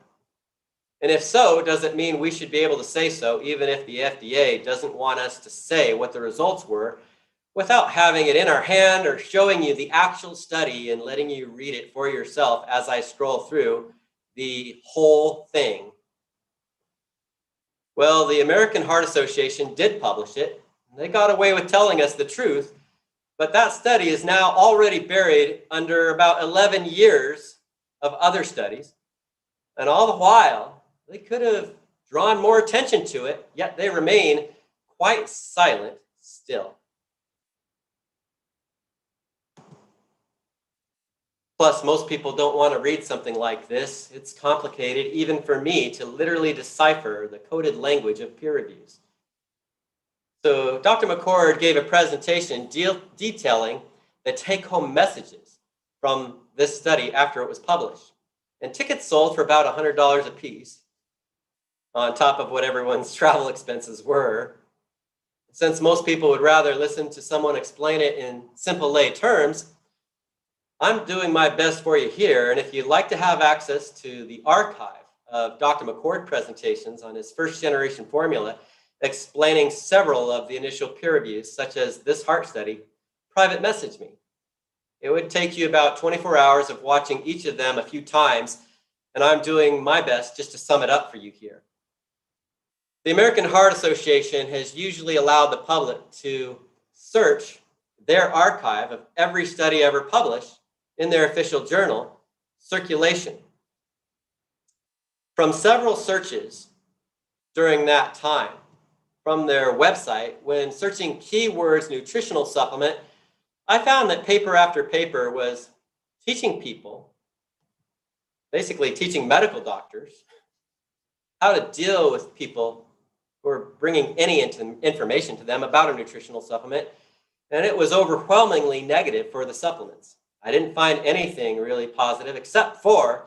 And if so, does it mean we should be able to say so even if the FDA doesn't want us to say what the results were without having it in our hand or showing you the actual study and letting you read it for yourself as I scroll through the whole thing? Well, the American Heart Association did publish it. They got away with telling us the truth, but that study is now already buried under about 11 years of other studies. And all the while, they could have drawn more attention to it, yet they remain quite silent still. Plus, most people don't want to read something like this. It's complicated, even for me, to literally decipher the coded language of peer reviews. So Dr. McCord gave a presentation detailing the take-home messages from this study after it was published. And tickets sold for about $100 a piece, on top of what everyone's travel expenses were. Since most people would rather listen to someone explain it in simple lay terms, I'm doing my best for you here. And if you'd like to have access to the archive of Dr. McCord presentations on his first generation formula, explaining several of the initial peer reviews, such as this heart study, private message me. It would take you about 24 hours of watching each of them a few times, and I'm doing my best just to sum it up for you here. The American Heart Association has usually allowed the public to search their archive of every study ever published in their official journal, Circulation. From several searches during that time, from their website, when searching keywords nutritional supplement, I found that paper after paper was teaching people, basically teaching medical doctors, how to deal with people who are bringing any information to them about a nutritional supplement, and it was overwhelmingly negative for the supplements. I didn't find anything really positive except for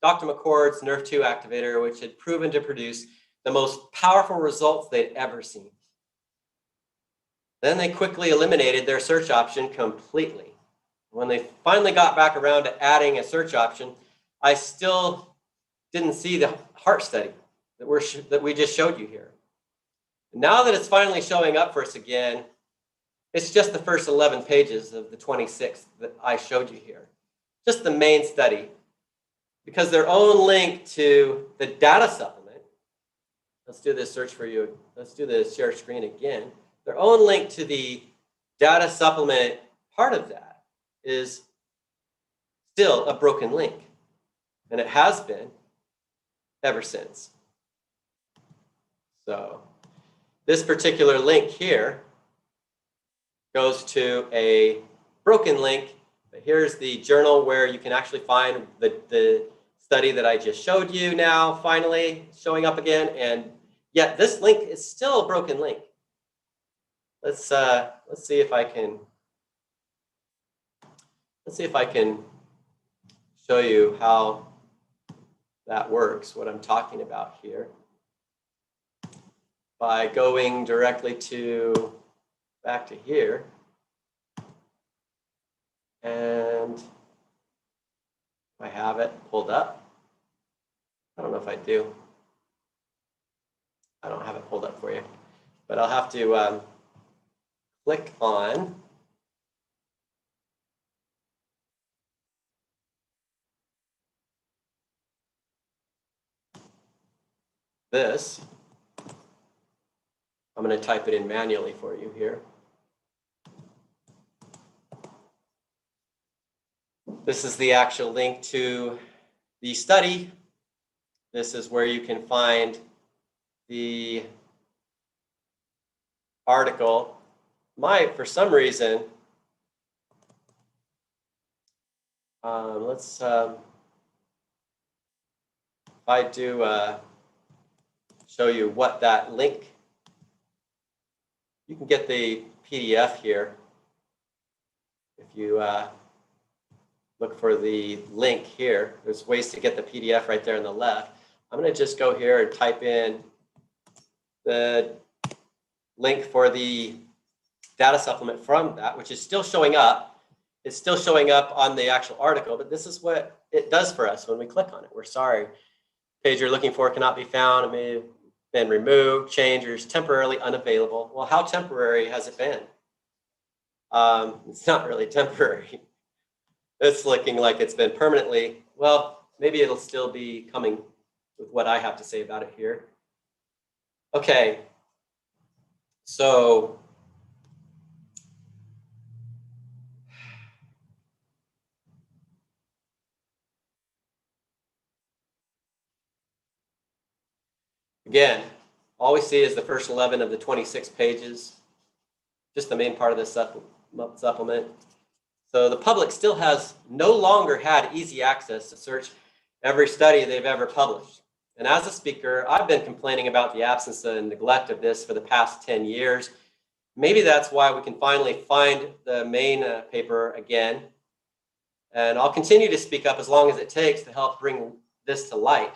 Dr. McCord's Nrf2 activator, which had proven to produce the most powerful results they'd ever seen. Then they quickly eliminated their search option completely. When they finally got back around to adding a search option, I still didn't see the heart study that we just showed you here. Now that it's finally showing up for us again, it's just the first 11 pages of the 26 that I showed you here. Just the main study. Because their own link to the data supplement, let's do this search for you. Let's do the share screen again. Their own link to the data supplement part of that is still a broken link. And it has been ever since. So this particular link here goes to a broken link, but here's the journal where you can actually find the study that I just showed you now, finally showing up again, and yet this link is still a broken link. Let's see if I can show you how that works, what I'm talking about here, by going directly to back to here, and I have it pulled up. I don't know if I do. I don't have it pulled up for you, but I'll have to click on this. I'm going to type it in manually for you here. This is the actual link to the study. This is where you can find the article. For some reason, if I do show you what that link, you can get the PDF here. if you look for the link here, there's ways to get the PDF right there on the left. I'm going to just go here and type in the link for the data supplement from that, which is still showing up. It's still showing up on the actual article, but this is what it does for us when we click on it. We're sorry. Page you're looking for cannot be found. It may have been removed, changed, or is temporarily unavailable. Well, how temporary has it been? It's not really temporary. It's looking like it's been permanently. Well, maybe it'll still be coming with what I have to say about it here. Okay, so again, all we see is the first 11 of the 26 pages, just the main part of the supplement. So the public still has no longer had easy access to search every study they've ever published. And as a speaker, I've been complaining about the absence and neglect of this for the past 10 years. Maybe that's why we can finally find the main paper again. And I'll continue to speak up as long as it takes to help bring this to light,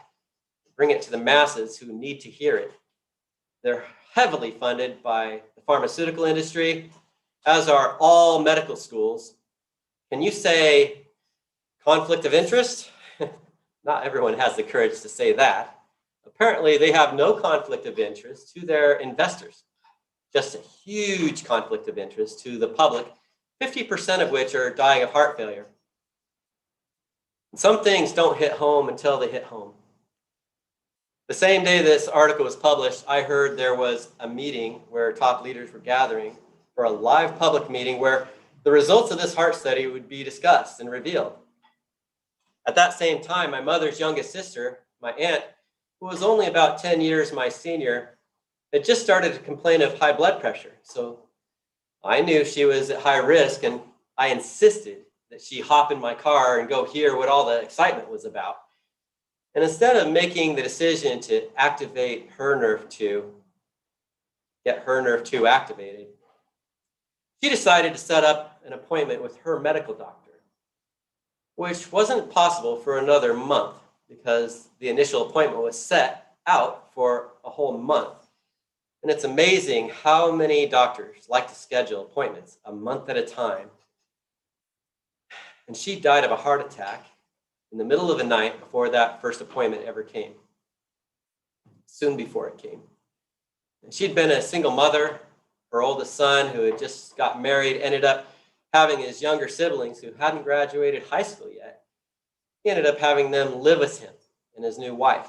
bring it to the masses who need to hear it. They're heavily funded by the pharmaceutical industry, as are all medical schools. Can you say conflict of interest? Not everyone has the courage to say that. Apparently, they have no conflict of interest to their investors, just a huge conflict of interest to the public, 50% of which are dying of heart failure. Some things don't hit home until they hit home. The same day this article was published, I heard there was a meeting where top leaders were gathering for a live public meeting where the results of this heart study would be discussed and revealed. At that same time, my mother's youngest sister, my aunt, who was only about 10 years my senior, had just started to complain of high blood pressure. So I knew she was at high risk, and I insisted that she hop in my car and go hear what all the excitement was about. And instead of making the decision to activate her Nrf2, get her Nrf2 activated, she decided to set up an appointment with her medical doctor, which wasn't possible for another month because the initial appointment was set out for a whole month. And it's amazing how many doctors like to schedule appointments a month at a time. And she died of a heart attack in the middle of the night before that first appointment ever came, soon before it came. And she'd been a single mother. Her oldest son, who had just got married, ended up having his younger siblings who hadn't graduated high school yet. He ended up having them live with him and his new wife.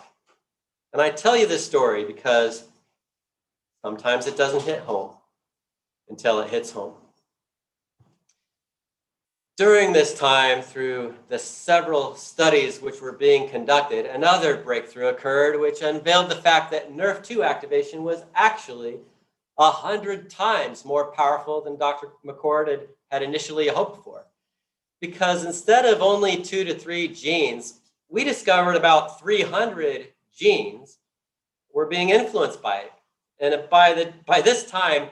And I tell you this story because sometimes it doesn't hit home until it hits home. During this time, through the several studies which were being conducted, another breakthrough occurred which unveiled the fact that Nrf2 activation was actually 100 times more powerful than Dr. McCord had initially hoped for. Because instead of only 2 to 3 genes, we discovered about 300 genes were being influenced by it. And by this time,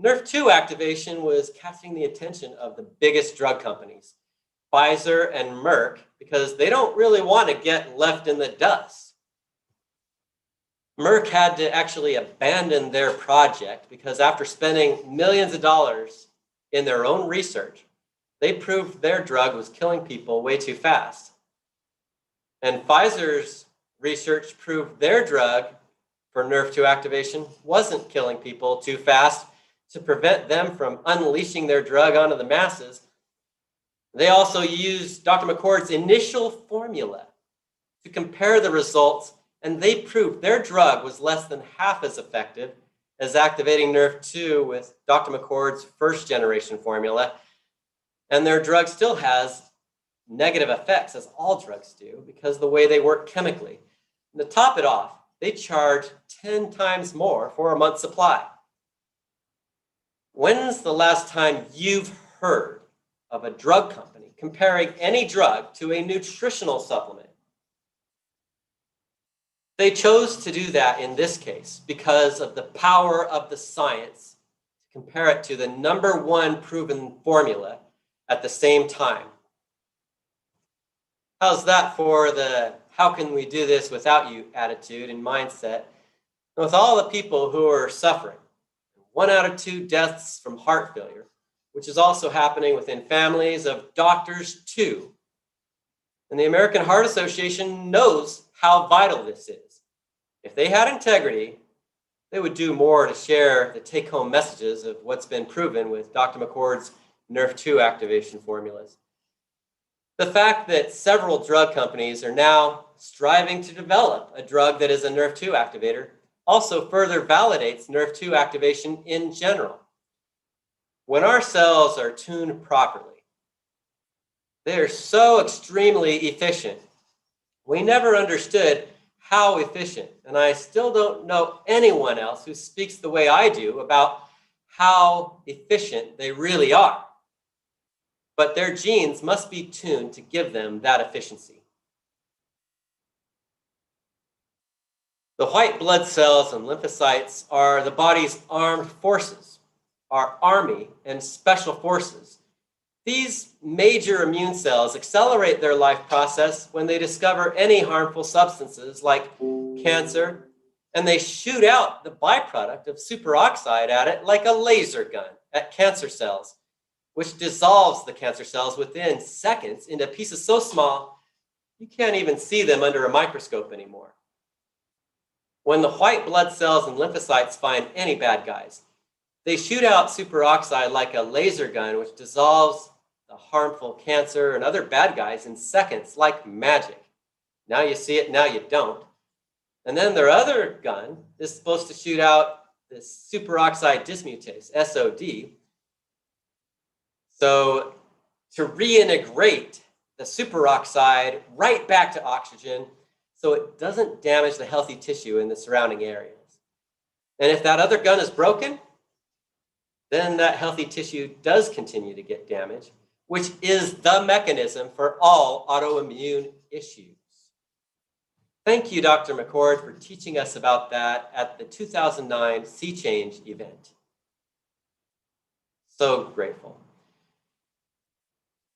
Nrf2 activation was catching the attention of the biggest drug companies, Pfizer and Merck, because they don't really want to get left in the dust. Merck had to actually abandon their project because after spending millions of dollars in their own research, they proved their drug was killing people way too fast. And Pfizer's research proved their drug for Nrf2 activation wasn't killing people too fast to prevent them from unleashing their drug onto the masses. They also used Dr. McCord's initial formula to compare the results, and they proved their drug was less than half as effective as activating Nrf2 with Dr. McCord's first generation formula. And their drug still has negative effects, as all drugs do, because of the way they work chemically. And to top it off, they charge 10 times more for a month's supply. When's the last time you've heard of a drug company comparing any drug to a nutritional supplement? They chose to do that in this case because of the power of the science to compare it to the #1 proven formula at the same time. How's that for the how can we do this without you attitude and mindset? And with all the people who are suffering, 1 out of 2 deaths from heart failure, which is also happening within families of doctors too. And the American Heart Association knows how vital this is. If they had integrity, they would do more to share the take-home messages of what's been proven with Dr. McCord's Nrf2 activation formulas. The fact that several drug companies are now striving to develop a drug that is a Nrf2 activator also further validates Nrf2 activation in general. When our cells are tuned properly, they are so extremely efficient. We never understood how efficient, and I still don't know anyone else who speaks the way I do about how efficient they really are. But their genes must be tuned to give them that efficiency. The white blood cells and lymphocytes are the body's armed forces, our army and special forces. These major immune cells accelerate their life process when they discover any harmful substances like cancer, and they shoot out the byproduct of superoxide at it like a laser gun at cancer cells, which dissolves the cancer cells within seconds into pieces so small you can't even see them under a microscope anymore. When the white blood cells and lymphocytes find any bad guys, they shoot out superoxide like a laser gun, which dissolves the harmful cancer and other bad guys in seconds like magic. Now you see it, now you don't. And then their other gun is supposed to shoot out this superoxide dismutase, SOD. So to reintegrate the superoxide right back to oxygen so it doesn't damage the healthy tissue in the surrounding areas. And if that other gun is broken, then that healthy tissue does continue to get damaged, which is the mechanism for all autoimmune issues. Thank you, Dr. McCord, for teaching us about that at the 2009 Sea Change event. So grateful.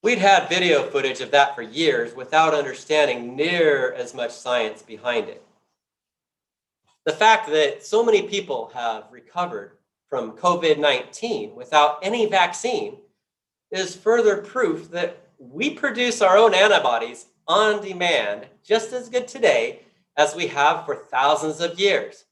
We'd had video footage of that for years without understanding near as much science behind it. The fact that so many people have recovered from COVID-19 without any vaccine is further proof that we produce our own antibodies on demand just as good today as we have for thousands of years.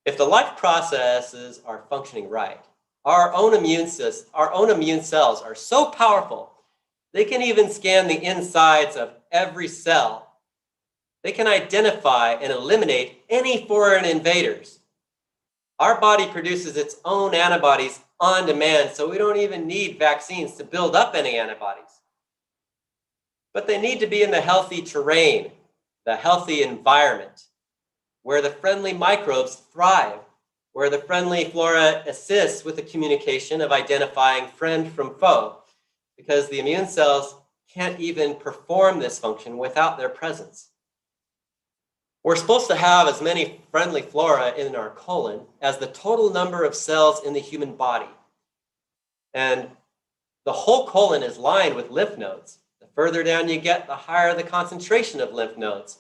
If the life processes are functioning right, our own immune cells are so powerful, they can even scan the insides of every cell. They can identify and eliminate any foreign invaders. Our body produces its own antibodies on demand, so we don't even need vaccines to build up any antibodies. But they need to be in the healthy terrain, the healthy environment, where the friendly microbes thrive, where the friendly flora assists with the communication of identifying friend from foe, because the immune cells can't even perform this function without their presence. We're supposed to have as many friendly flora in our colon as the total number of cells in the human body. And the whole colon is lined with lymph nodes. The further down you get, the higher the concentration of lymph nodes.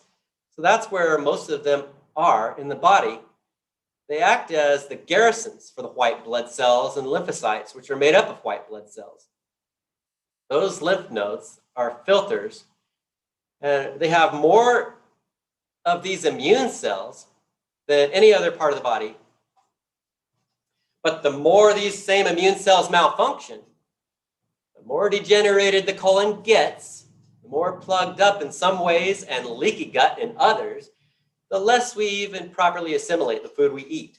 So that's where most of them are in the body. They act as the garrisons for the white blood cells and lymphocytes, which are made up of white blood cells. Those lymph nodes are filters, and they have more of these immune cells than any other part of the body. But the more these same immune cells malfunction, the more degenerated the colon gets, the more plugged up in some ways and leaky gut in others, the less we even properly assimilate the food we eat.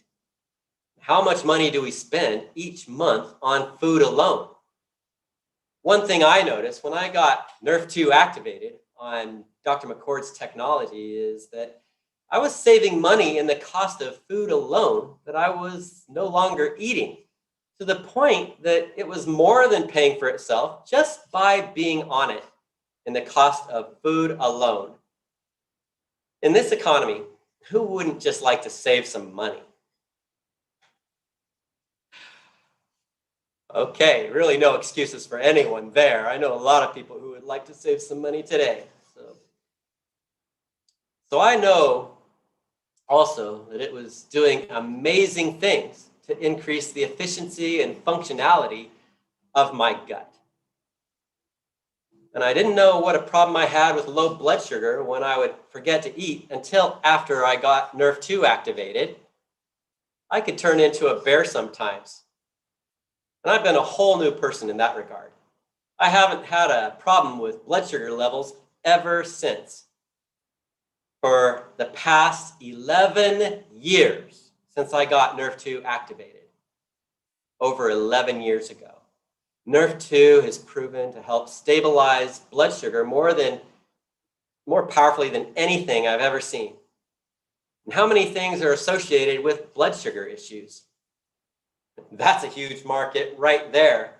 How much money do we spend each month on food alone? One thing I noticed when I got Nrf2 activated on Dr. McCord's technology is that I was saving money in the cost of food alone that I was no longer eating, to the point that it was more than paying for itself just by being on it in the cost of food alone. In this economy, who wouldn't just like to save some money? Okay, really no excuses for anyone there. I know a lot of people who would like to save some money today. So I know also that it was doing amazing things to increase the efficiency and functionality of my gut. And I didn't know what a problem I had with low blood sugar when I would forget to eat until after I got Nrf2 activated. I could turn into a bear sometimes. And I've been a whole new person in that regard. I haven't had a problem with blood sugar levels ever since. For the past 11 years since I got Nrf2 activated, over 11 years ago. Nrf2 has proven to help stabilize blood sugar more powerfully than anything I've ever seen. And how many things are associated with blood sugar issues? That's a huge market right there.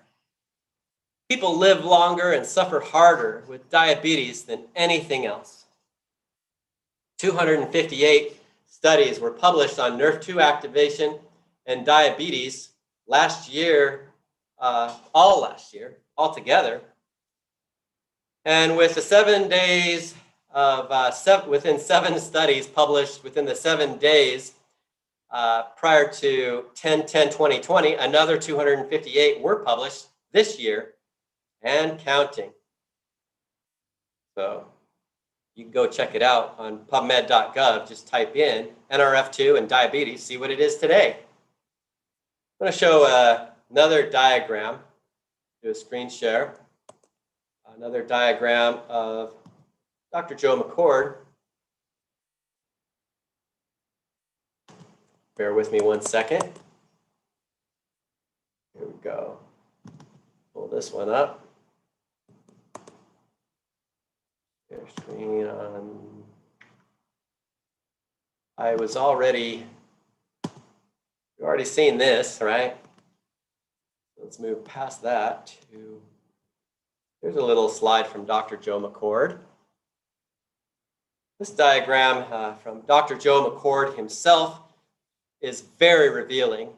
People live longer and suffer harder with diabetes than anything else. 258 studies were published on Nrf2 activation and diabetes last year, all last year, altogether. And with the 7 days of, within 7 studies published within the 7 days prior to 10/10/2020, another 258 were published this year and counting. So you can go check it out on pubmed.gov. Just type in Nrf2 and diabetes, see what it is today. I'm going to show another diagram, do a screen share. Another diagram of Dr. Joe McCord. Bear with me one second. Here we go. Pull this one up. Share screen on. We've already seen this, right? Let's move past that to, here's a little slide from Dr. Joe McCord. This diagram from Dr. Joe McCord himself is very revealing,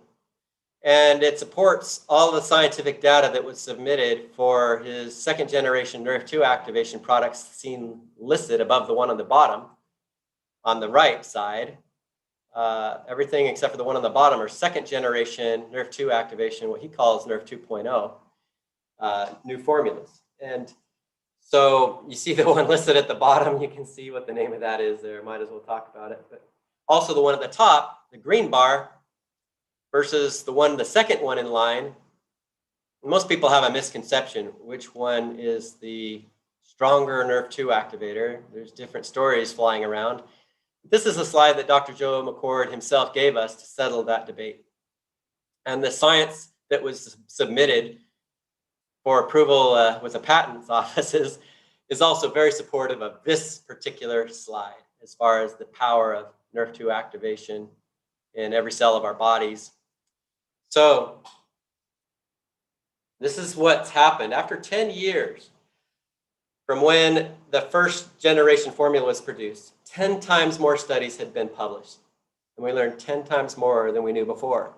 and it supports all the scientific data that was submitted for his second generation Nrf2 activation products seen listed above the one on the bottom. On the right side, everything except for the one on the bottom are second generation Nrf2 activation, what he calls Nrf 2.0, new formulas. And so you see the one listed at the bottom, you can see what the name of that is there, might as well talk about it. But also the one at the top, the green bar, versus the second one in line. Most people have a misconception which one is the stronger Nrf2 activator. There's different stories flying around. This is a slide that Dr. Joe McCord himself gave us to settle that debate. And the science that was submitted for approval with the patents offices is also very supportive of this particular slide as far as the power of Nrf2 activation in every cell of our bodies. So this is what's happened. After 10 years from when the first generation formula was produced, 10 times more studies had been published. And we learned 10 times more than we knew before.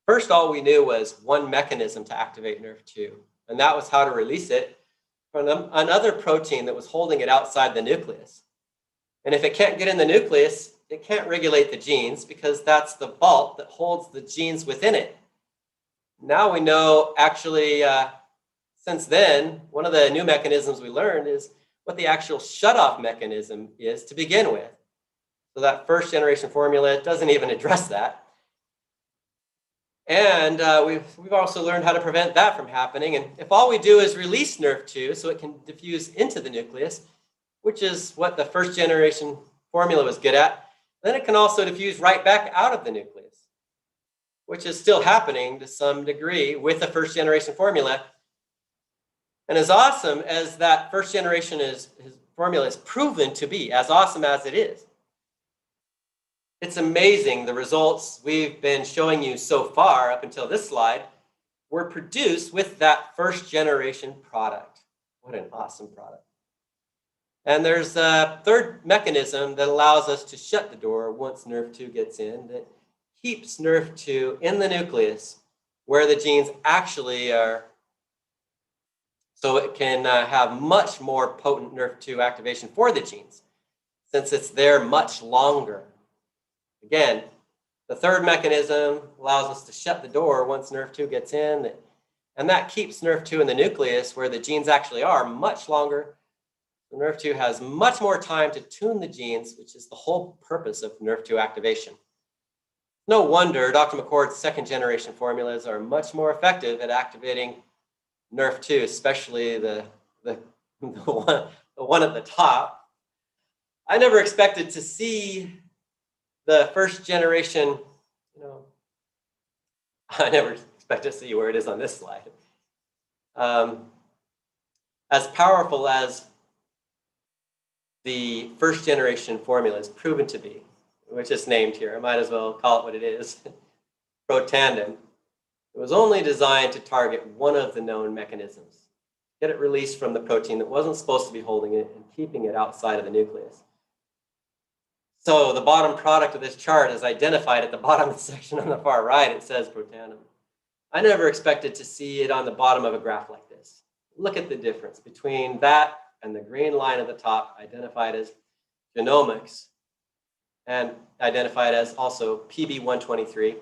First, all we knew was one mechanism to activate Nrf2, and that was how to release it from another protein that was holding it outside the nucleus. And if it can't get in the nucleus, it can't regulate the genes because that's the vault that holds the genes within it. Now we know, actually, since then, one of the new mechanisms we learned is what the actual shutoff mechanism is to begin with. So that first generation formula doesn't even address that. And we've also learned how to prevent that from happening. And if all we do is release Nrf2 so it can diffuse into the nucleus, which is what the first generation formula was good at, then it can also diffuse right back out of the nucleus, which is still happening to some degree with the first generation formula. And as awesome as that first generation formula is proven to be, as awesome as it is, it's amazing the results we've been showing you so far up until this slide were produced with that first generation product. What an awesome product. And there's a third mechanism that allows us to shut the door once Nrf2 gets in, that keeps Nrf2 in the nucleus where the genes actually are, so it can have much more potent Nrf2 activation for the genes, since it's there much longer. Again, the third mechanism allows us to shut the door once Nrf2 gets in, and that keeps Nrf2 in the nucleus where the genes actually are much longer. Nrf2 has much more time to tune the genes, which is the whole purpose of Nrf2 activation. No wonder Dr. McCord's second generation formulas are much more effective at activating Nrf2, especially the one at the top. I never expected to see the first generation, I never expected to see where it is on this slide. As powerful as the first generation formula is proven to be, which is named here, I might as well call it what it is, Protandim. It was only designed to target one of the known mechanisms, get it released from the protein that wasn't supposed to be holding it and keeping it outside of the nucleus. So the bottom product of this chart is identified at the bottom of the section on the far right. It says Protandim. I never expected to see it on the bottom of a graph like this. Look at the difference between that and the green line at the top, identified as Genomics, and identified as also PB123.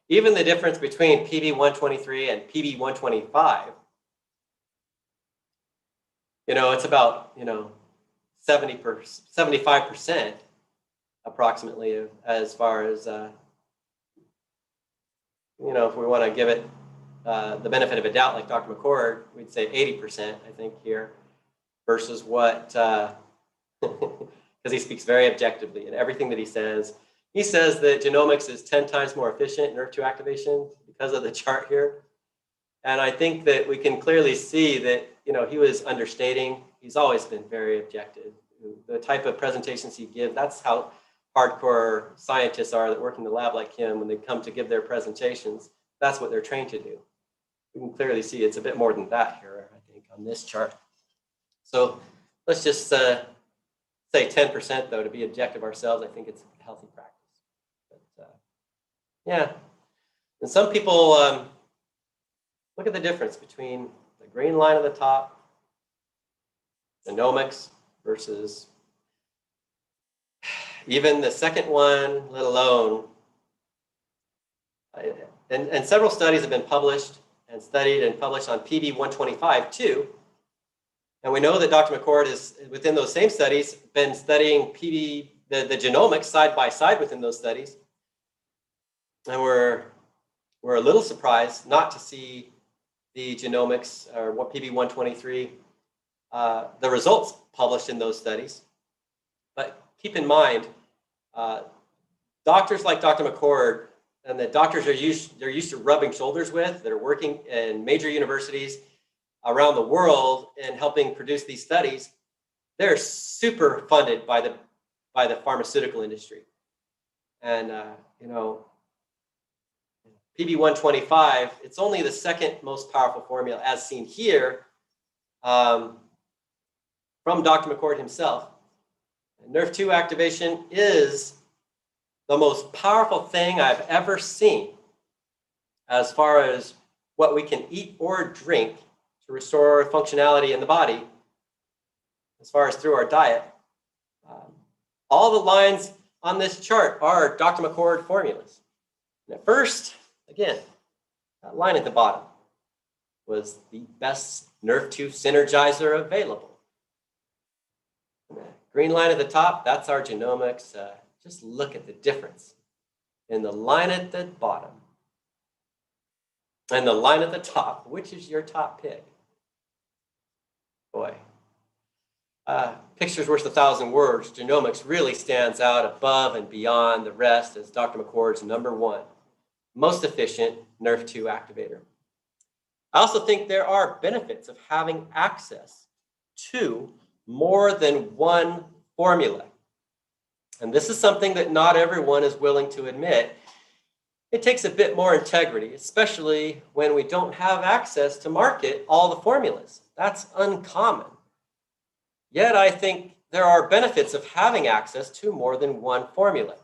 Even the difference between PB123 and PB125, it's about 75% approximately, as far as if we want to give it the benefit of a doubt, like Dr. McCord, we'd say 80%, I think, here, versus what, because he speaks very objectively in everything that he says. He says that Genomics is 10 times more efficient in Nrf2 activation because of the chart here. And I think that we can clearly see that, he was understating. He's always been very objective. The type of presentations he gives, that's how hardcore scientists are that work in the lab like him. When they come to give their presentations, that's what they're trained to do. We can clearly see it's a bit more than that here, I think, on this chart. So let's just say 10%, though, to be objective ourselves. I think it's a healthy practice. But, yeah. And some people look at the difference between the green line at the top, Genomics, versus even the second one, let alone. And several studies have been published and studied and published on PB125 too. And we know that Dr. McCord is, within those same studies, been studying the genomics side by side within those studies. And we're a little surprised not to see the genomics, or what PB123, the results published in those studies. But keep in mind, doctors like Dr. McCord, and the doctors they're used to rubbing shoulders with, that are working in major universities around the world and helping produce these studies, they're super funded by the pharmaceutical industry. And PB125, it's only the second most powerful formula, as seen here, from Dr. McCord himself. And Nrf2 activation is the most powerful thing I've ever seen as far as what we can eat or drink to restore functionality in the body, as far as through our diet. All the lines on this chart are Dr. McCord formulas. And at first, again, that line at the bottom was the best Nrf2 synergizer available. And the green line at the top, that's our genomics. Just look at the difference in the line at the bottom and the line at the top. Which is your top pick? Boy, picture's worth 1,000 words. Genomics really stands out above and beyond the rest as Dr. McCord's #1 most efficient Nrf2 activator. I also think there are benefits of having access to more than one formula. And this is something that not everyone is willing to admit. It takes a bit more integrity, especially when we don't have access to market all the formulas. That's uncommon. Yet I think there are benefits of having access to more than one formula,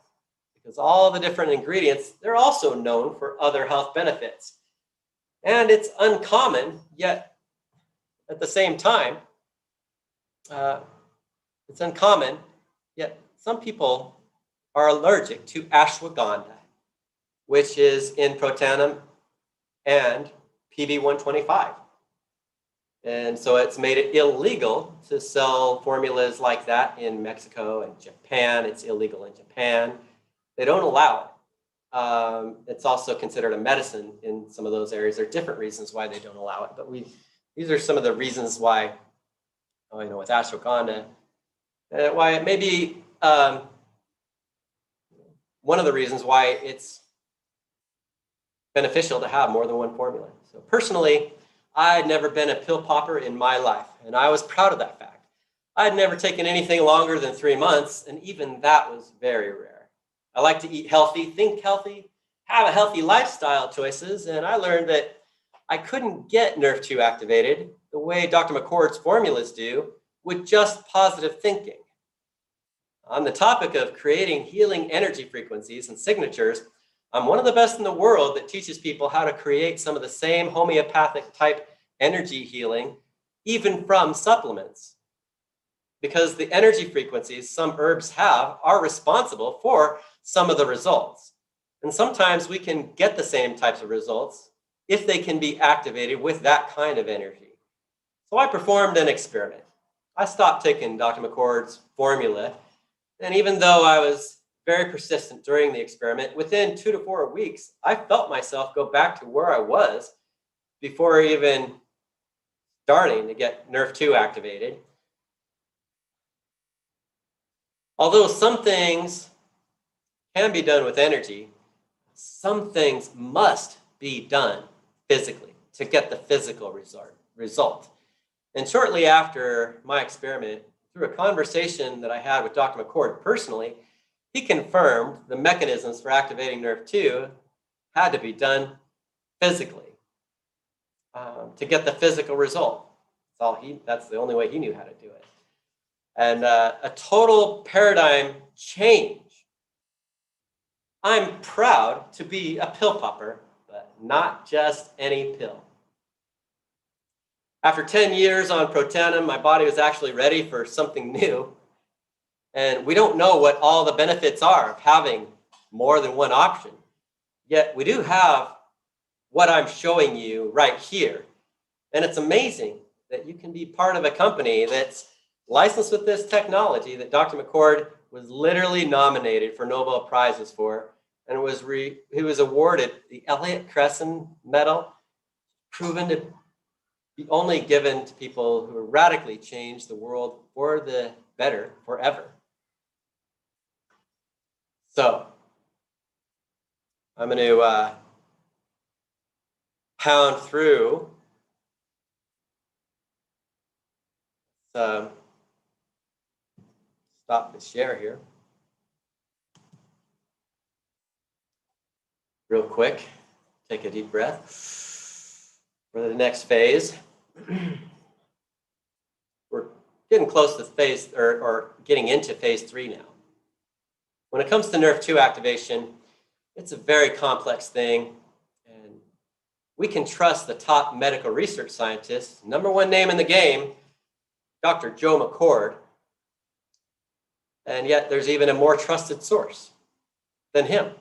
because all the different ingredients, they're also known for other health benefits. And it's uncommon, yet at the same time, it's uncommon, yet some people are allergic to ashwagandha, which is in protanum and PB125. And so it's made it illegal to sell formulas like that in Mexico and Japan. It's illegal in Japan. They don't allow it. It's also considered a medicine in some of those areas. There are different reasons why they don't allow it, but these are some of the reasons why, with ashwagandha, why it may be one of the reasons why it's beneficial to have more than one formula. So personally, I had never been a pill popper in my life, and I was proud of that fact. I had never taken anything longer than 3 months, and even that was very rare. I like to eat healthy, think healthy, have a healthy lifestyle choices, and I learned that I couldn't get Nrf2 activated the way Dr. McCord's formulas do with just positive thinking. On the topic of creating healing energy frequencies and signatures, I'm one of the best in the world that teaches people how to create some of the same homeopathic type energy healing, even from supplements. Because the energy frequencies some herbs have are responsible for some of the results. And sometimes we can get the same types of results if they can be activated with that kind of energy. So I performed an experiment. I stopped taking Dr. McCord's formula, and even though I was very persistent during the experiment, within 2 to 4 weeks, I felt myself go back to where I was before even starting to get Nrf2 activated. Although some things can be done with energy, some things must be done physically to get the physical result. And shortly after my experiment, through a conversation that I had with Dr. McCord personally, he confirmed the mechanisms for activating Nrf2 had to be done physically to get the physical result. That's the only way he knew how to do it. And a total paradigm change. I'm proud to be a pill popper, but not just any pill. After 10 years on protanum, my body was actually ready for something new. And we don't know what all the benefits are of having more than one option. Yet we do have what I'm showing you right here. And it's amazing that you can be part of a company that's licensed with this technology that Dr. McCord was literally nominated for Nobel Prizes for, and he was awarded the Elliott Cresson Medal, proven to be only given to people who radically change the world for the better forever. So I'm going to pound through stop the share here real quick. Take a deep breath for the next phase. We're getting close to phase, or getting into phase 3 now. When it comes to Nrf2 activation, it's a very complex thing, and we can trust the top medical research scientist, #1 name in the game, Dr. Joe McCord, and yet there's even a more trusted source than him,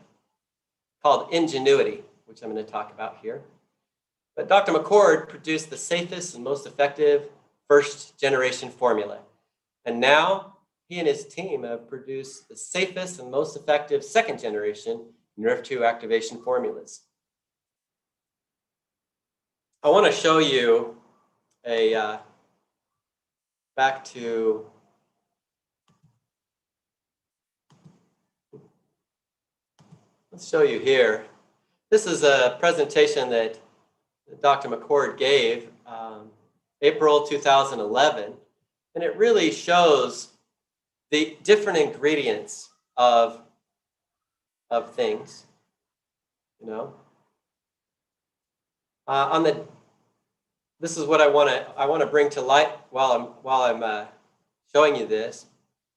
called Ingenuity, which I'm going to talk about here. But Dr. McCord produced the safest and most effective first-generation formula, and now he and his team have produced the safest and most effective second-generation Nrf2 activation formulas. I want to show you let's show you here. This is a presentation that Dr. McCord gave April 2011, and it really shows the different ingredients of things, this is what I want to bring to light while I'm showing you this.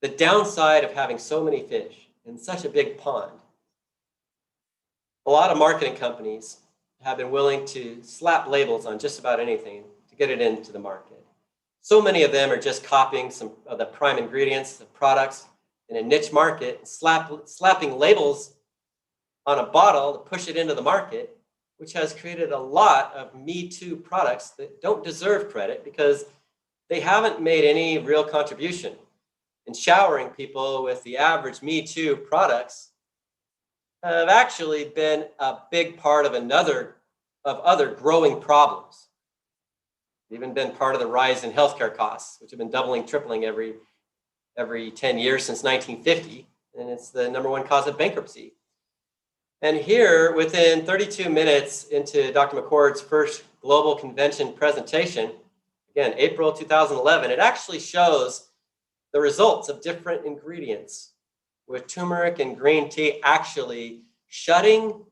The downside of having so many fish in such a big pond. A lot of marketing companies have been willing to slap labels on just about anything to get it into the market. So many of them are just copying some of the prime ingredients of products in a niche market, slapping labels on a bottle to push it into the market, which has created a lot of Me Too products that don't deserve credit because they haven't made any real contribution in showering people with the average Me Too products. Have actually been a big part of other growing problems. Even been part of the rise in healthcare costs, which have been doubling, tripling every 10 years since 1950, and it's the #1 cause of bankruptcy. And here, within 32 minutes into Dr. McCord's first global convention presentation, again, April 2011, it actually shows the results of different ingredients, with turmeric and green tea actually shutting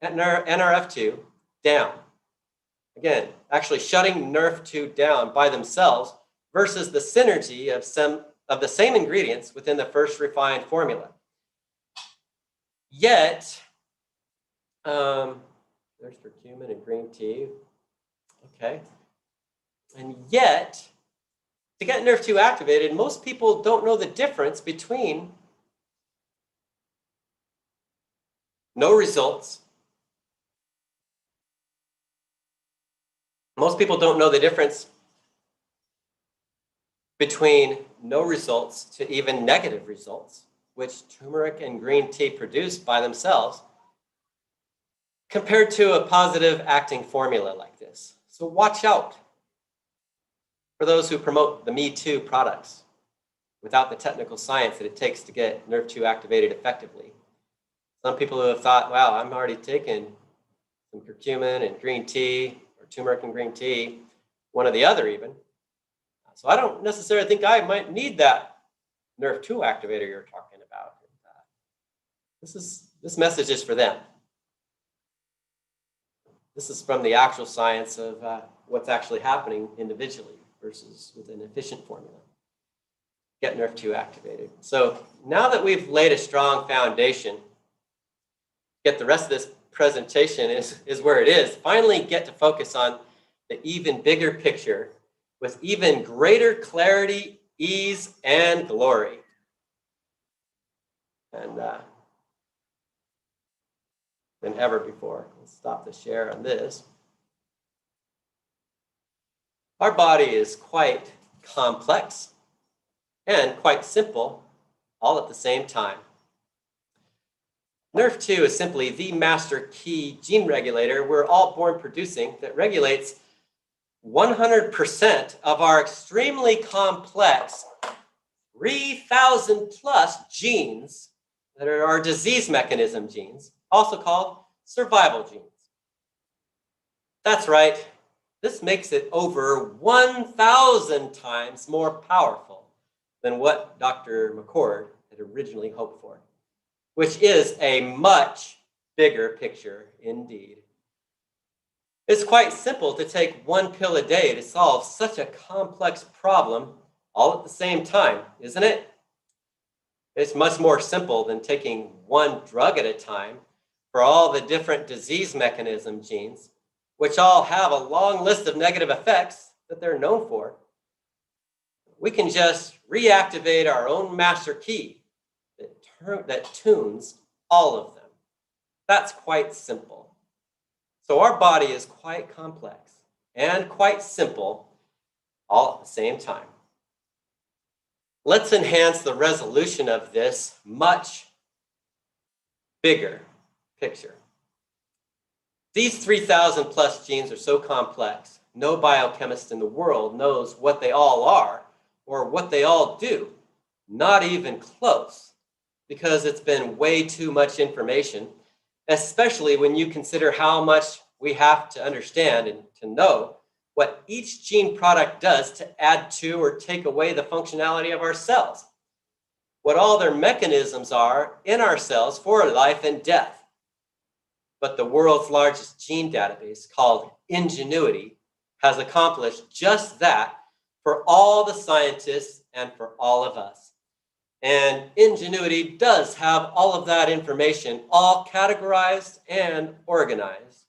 Nrf2 down. Again, actually shutting Nrf2 down by themselves versus the synergy of the same ingredients within the first refined formula. Yet, there's curcumin and green tea. Okay. And yet, to get Nrf2 activated, most people don't know the difference between no results. Most people don't know the difference between no results to even negative results, which turmeric and green tea produce by themselves, compared to a positive acting formula like this. So watch out for those who promote the Me Too products without the technical science that it takes to get Nrf2 activated effectively. Some people who have thought, wow, I'm already taking some curcumin and green tea, or turmeric and green tea, one or the other even. So I don't necessarily think I might need that Nrf2 activator you're talking about. This message is for them. This is from the actual science of what's actually happening individually versus with an efficient formula. Get Nrf2 activated. So now that we've laid a strong foundation, get the rest of this presentation is where it is. Finally get to focus on the even bigger picture with even greater clarity, ease, and glory. And than ever before. Let's stop the share on this. Our body is quite complex and quite simple all at the same time. Nrf2 is simply the master key gene regulator we're all born producing that regulates 100% of our extremely complex 3,000 plus genes that are our disease mechanism genes, also called survival genes. That's right. This makes it over 1,000 times more powerful than what Dr. McCord had originally hoped for, which is a much bigger picture indeed. It's quite simple to take one pill a day to solve such a complex problem all at the same time, isn't it? It's much more simple than taking one drug at a time for all the different disease mechanism genes, which all have a long list of negative effects that they're known for. We can just reactivate our own master key that tunes all of them. That's quite simple. So our body is quite complex and quite simple all at the same time. Let's enhance the resolution of this much bigger picture. These 3,000 plus genes are so complex, no biochemist in the world knows what they all are or what they all do, not even close, because it's been way too much information, especially when you consider how much we have to understand and to know what each gene product does to add to or take away the functionality of our cells, what all their mechanisms are in our cells for life and death. But the world's largest gene database, called Ingenuity, has accomplished just that for all the scientists and for all of us. And Ingenuity does have all of that information all categorized and organized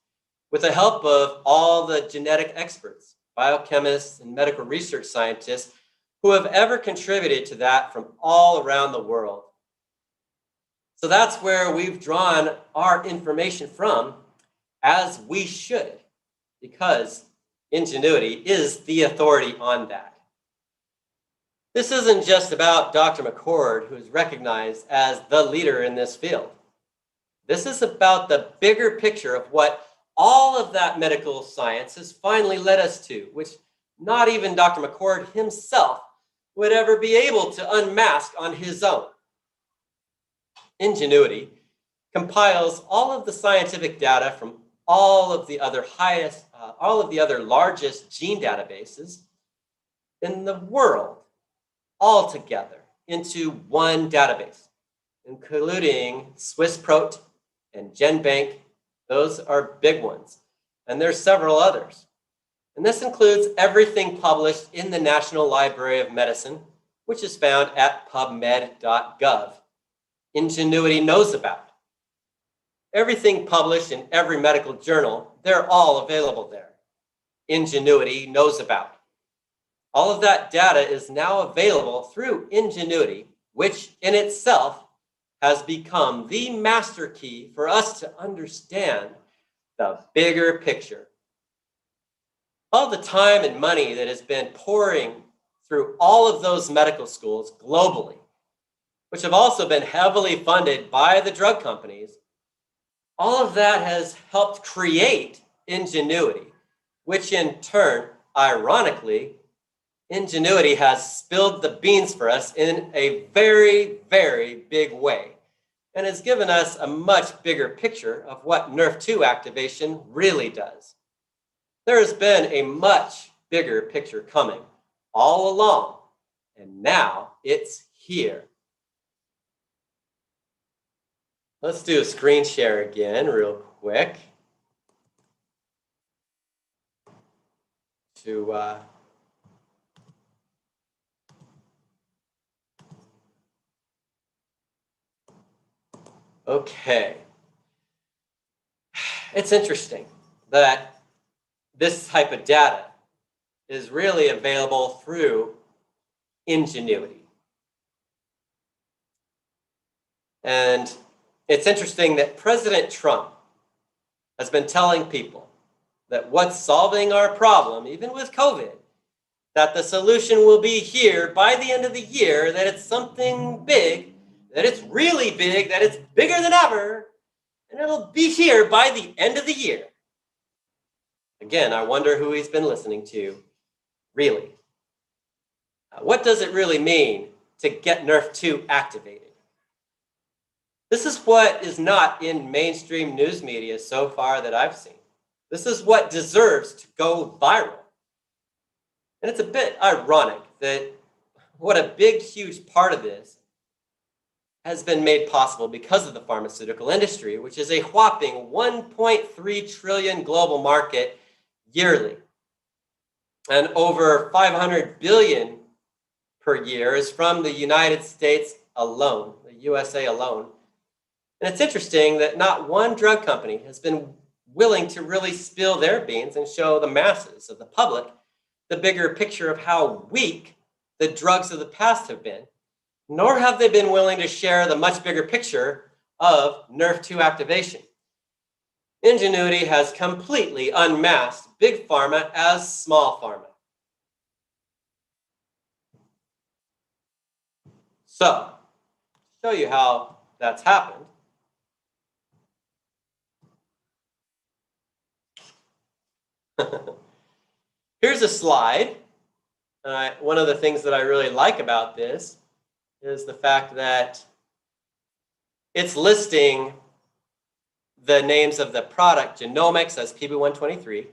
with the help of all the genetic experts, biochemists, and medical research scientists who have ever contributed to that from all around the world. So that's where we've drawn our information from, as we should, because Ingenuity is the authority on that. This isn't just about Dr. McCord, who is recognized as the leader in this field. This is about the bigger picture of what all of that medical science has finally led us to, which not even Dr. McCord himself would ever be able to unmask on his own. Ingenuity compiles all of the scientific data from all of the other largest gene databases in the world all together into one database, including SwissProt and GenBank. Those are big ones, and there's several others. And this includes everything published in the National Library of Medicine, which is found at pubmed.gov. Ingenuity knows about. Everything published in every medical journal, they're all available there. Ingenuity knows about. All of that data is now available through Ingenuity, which in itself has become the master key for us to understand the bigger picture. All the time and money that has been pouring through all of those medical schools globally, which have also been heavily funded by the drug companies, all of that has helped create Ingenuity, which in turn, ironically, Ingenuity has spilled the beans for us in a very, very big way, and has given us a much bigger picture of what Nrf2 activation really does. There has been a much bigger picture coming all along, and now it's here. Let's do a screen share again real quick to okay. It's interesting that this type of data is really available through Ingenuity. And it's interesting that President Trump has been telling people that what's solving our problem, even with COVID, that the solution will be here by the end of the year, that it's something big, that it's really big, that it's bigger than ever, and it'll be here by the end of the year. Again, I wonder who he's been listening to, really. What does it really mean to get Nrf2 activated? This is what is not in mainstream news media so far that I've seen. This is what deserves to go viral. And it's a bit ironic that what a big, huge part of this has been made possible because of the pharmaceutical industry, which is a whopping 1.3 trillion global market yearly. And over 500 billion per year is from the United States alone, the USA alone. And it's interesting that not one drug company has been willing to really spill their beans and show the masses of the public the bigger picture of how weak the drugs of the past have been, nor have they been willing to share the much bigger picture of Nrf2 activation. Ingenuity has completely unmasked big pharma as small pharma. So, to show you how that's happened, here's a slide. One of the things that I really like about this is the fact that it's listing the names of the product Genomics as PB123,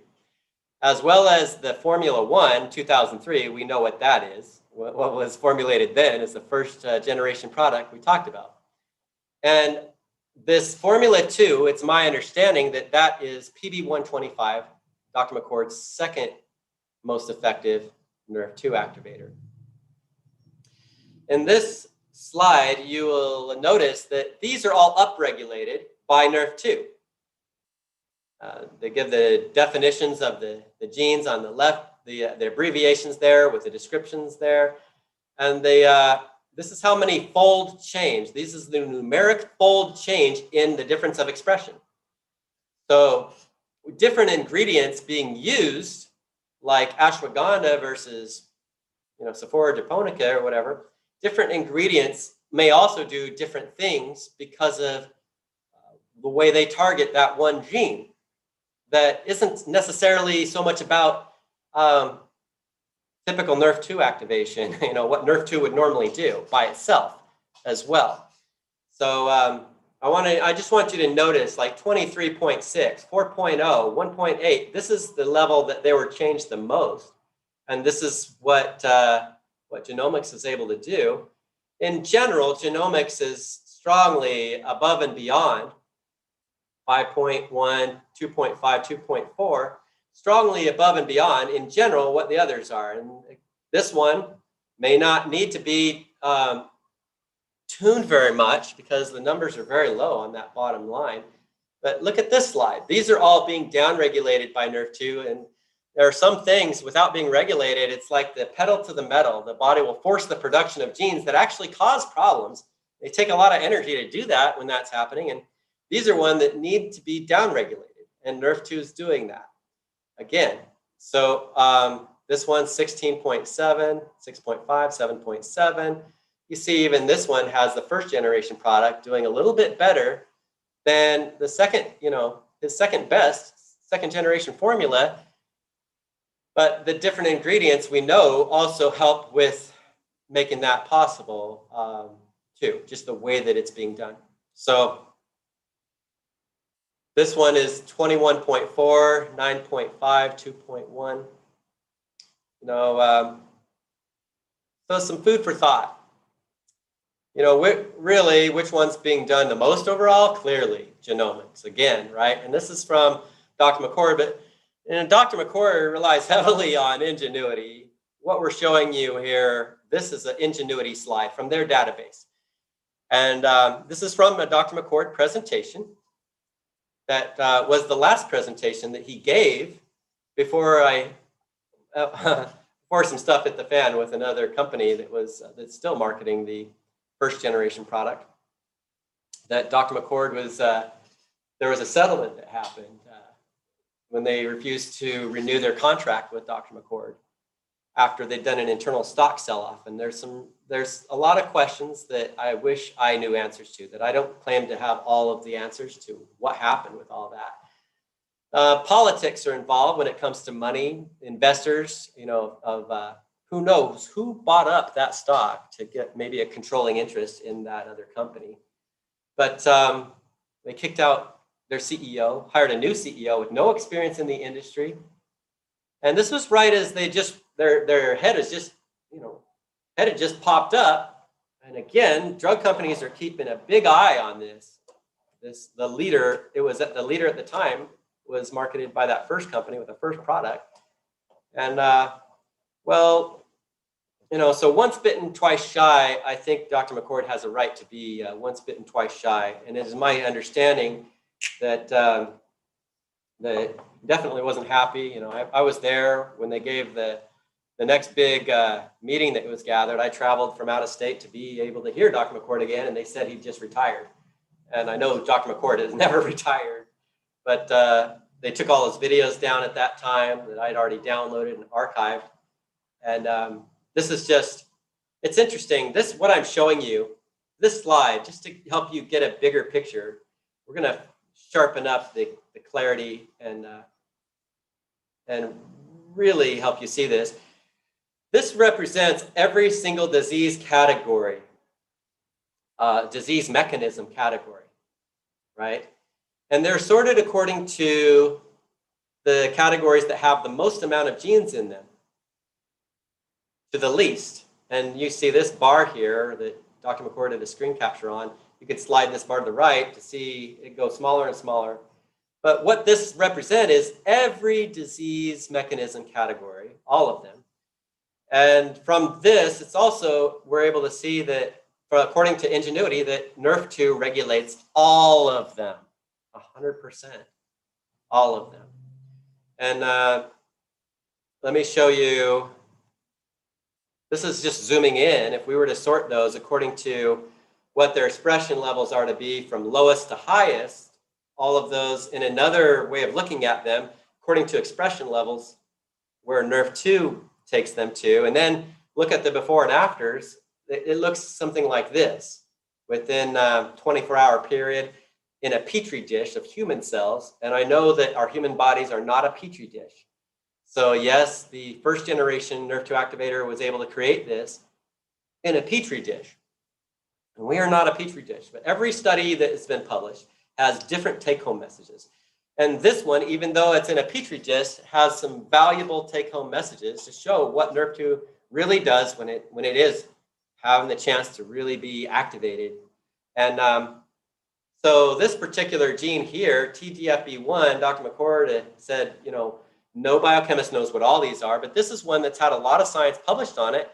as well as the Formula 1 2003. We know what that is. What was formulated then is the first generation product we talked about. And this Formula 2, it's my understanding that that is PB125, Dr. McCord's second most effective Nrf2 activator. In this slide, you will notice that these are all upregulated by Nrf2. They give the definitions of the genes on the left, the abbreviations there with the descriptions there. And this is how many fold change. This is the numeric fold change in the difference of expression. So different ingredients being used, like ashwagandha versus Sephora japonica or whatever, different ingredients may also do different things because of the way they target that one gene. That isn't necessarily so much about typical Nrf2 activation, what Nrf2 would normally do by itself as well. So I just want you to notice like 23.6, 4.0, 1.8, this is the level that they were changed the most. And this is what genomics is able to do. In general, genomics is strongly above and beyond 5.1, 2.5, 2.4, strongly above and beyond in general what the others are. And this one may not need to be tuned very much because the numbers are very low on that bottom line. But look at this slide. These are all being downregulated by Nrf2, and there are some things without being regulated, it's like the pedal to the metal. The body will force the production of genes that actually cause problems. They take a lot of energy to do that when that's happening, and these are ones that need to be downregulated, and Nrf2 is doing that. Again, so this one's 16.7, 6.5, 7.7. You see even this one has the first generation product doing a little bit better than the second, his second best, second generation formula. But the different ingredients we know also help with making that possible too, just the way that it's being done. So this one is 21.4, 9.5, 2.1. So some food for thought. Really, which one's being done the most overall? Clearly, genomics again, right? And this is from Dr. McCord, but Dr. McCord relies heavily on ingenuity. What we're showing you here, this is an ingenuity slide from their database. And this is from a Dr. McCord presentation that was the last presentation that he gave before before some stuff hit the fan with another company that's still marketing the first generation product. That Dr. McCord was, there was a settlement that happened when they refused to renew their contract with Dr. McCord after they'd done an internal stock sell-off. And there's a lot of questions that I wish I knew answers to, that I don't claim to have all of the answers to what happened with all that. Politics are involved when it comes to money, investors, who knows who bought up that stock to get maybe a controlling interest in that other company. But they kicked out their CEO, hired a new CEO with no experience in the industry. And this was right as their head is just, head had just popped up. And again, drug companies are keeping a big eye on this. The leader at the time was marketed by that first company with the first product. And so once bitten, twice shy, I think Dr. McCord has a right to be once bitten, twice shy. And it is my understanding that definitely wasn't happy. I was there when they gave the next big meeting that was gathered. I traveled from out of state to be able to hear Dr. McCord again, and they said he just retired. And I know Dr. McCord has never retired, but they took all his videos down at that time that I'd already downloaded and archived. And this is just, it's interesting. What I'm showing you, this slide, just to help you get a bigger picture, we're going to sharpen up the clarity and really help you see this. This represents every single disease category, disease mechanism category, right? And they're sorted according to the categories that have the most amount of genes in them to the least. And you see this bar here that Dr. McCord did a screen capture on. You could slide this bar to the right to see it go smaller and smaller. But what this represents is every disease mechanism category, all of them. And from this, it's also, we're able to see that, according to ingenuity, that Nrf2 regulates all of them, 100%. all of them. And let me show you. This is just zooming in. If we were to sort those according to what their expression levels are to be from lowest to highest, all of those in another way of looking at them, according to expression levels, where Nrf2 takes them to, and then look at the before and afters, it looks something like this. Within a 24-hour period in a petri dish of human cells, and I know that our human bodies are not a petri dish. So yes, the first generation Nrf2 activator was able to create this in a petri dish. And we are not a petri dish, but every study that has been published has different take-home messages. And this one, even though it's in a petri dish, has some valuable take-home messages to show what Nrf2 really does when it is having the chance to really be activated. And so this particular gene here, TGFB1, Dr. McCord said, you know, no biochemist knows what all these are, but this is one that's had a lot of science published on it.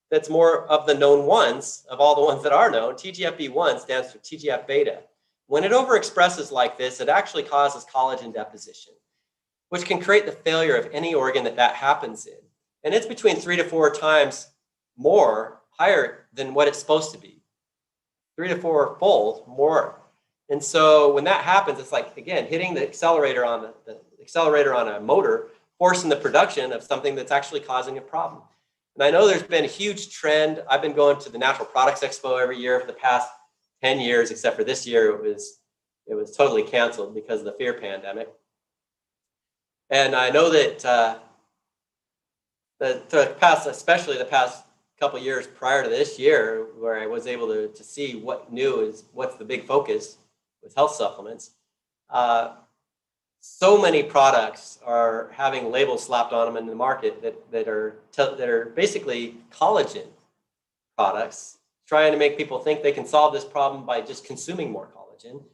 That's more of the known ones, of all the ones that are known. TGFB1 stands for TGF-beta. When it overexpresses like this, it actually causes collagen deposition, which can create the failure of any organ that happens in. And it's between 3 to 4 times more, higher than what it's supposed to be. 3 to 4-fold more. And so when that happens, it's like, again, hitting the accelerator on the accelerator on a motor, forcing the production of something that's actually causing a problem. And I know there's been a huge trend. I've been going to the Natural Products Expo every year for the past 10 years, except for this year, it was totally canceled because of the fear pandemic. And I know that especially the past couple years prior to this year, where I was able to see what's the big focus with health supplements. So many products are having labels slapped on them in the market that are basically collagen products, trying to make people think they can solve this problem by just consuming more collagen.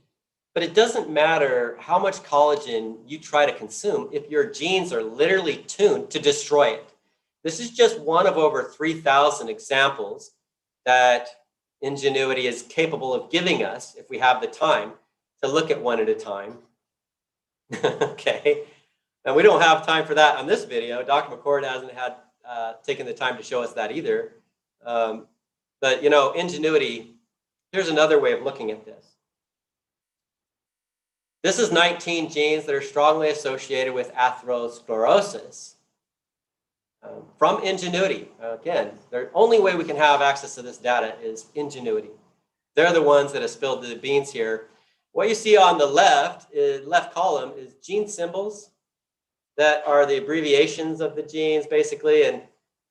But it doesn't matter how much collagen you try to consume if your genes are literally tuned to destroy it. This is just one of over 3,000 examples that Ingenuity is capable of giving us if we have the time to look at one at a time. Okay, and we don't have time for that on this video. Dr. McCord hasn't had taken the time to show us that either. But you know, Ingenuity, here's another way of looking at this. This is 19 genes that are strongly associated with atherosclerosis. From Ingenuity, again, the only way we can have access to this data is Ingenuity. They're the ones that have spilled the beans here. What you see on the left column is gene symbols that are the abbreviations of the genes, basically, and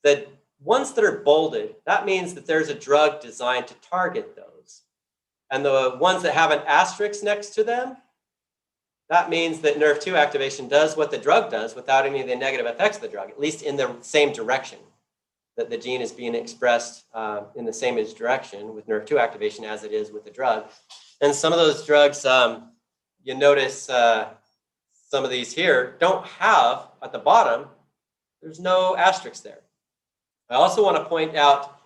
the ones that are bolded, that means that there's a drug designed to target those. And the ones that have an asterisk next to them, that means that Nrf2 activation does what the drug does without any of the negative effects of the drug, at least in the same direction, that the gene is being expressed in the same direction with Nrf2 activation as it is with the drug. And some of those drugs, you notice some of these here don't have, at the bottom, there's no asterisk there. I also want to point out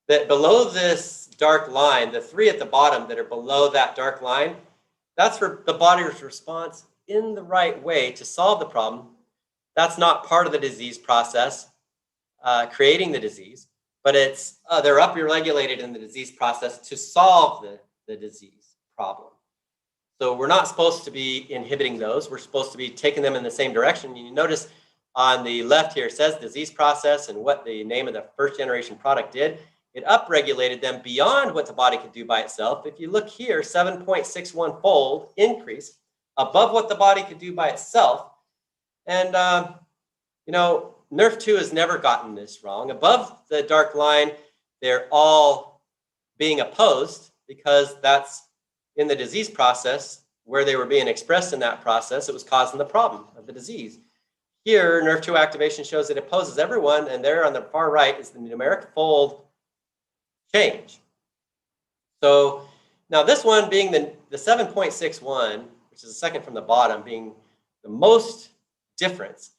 that below this dark line, the 3 at the bottom that are below that dark line, that's for the body's response in the right way to solve the problem. That's not part of the disease process, creating the disease, but it's they're upregulated in the disease process to solve the disease problem. So we're not supposed to be inhibiting those. We're supposed to be taking them in the same direction. You notice on the left here, it says disease process and what the name of the first generation product did. It upregulated them beyond what the body could do by itself. If you look here, 7.61-fold increase above what the body could do by itself. And, you know, Nrf2 has never gotten this wrong. Above the dark line, they're all being opposed because that's in the disease process where they were being expressed in that process. It was causing the problem of the disease. Here, Nrf2 activation shows it opposes everyone, and there on the far right is the numeric fold change. So now this one being the 7.61, which is the second from the bottom, being the most difference.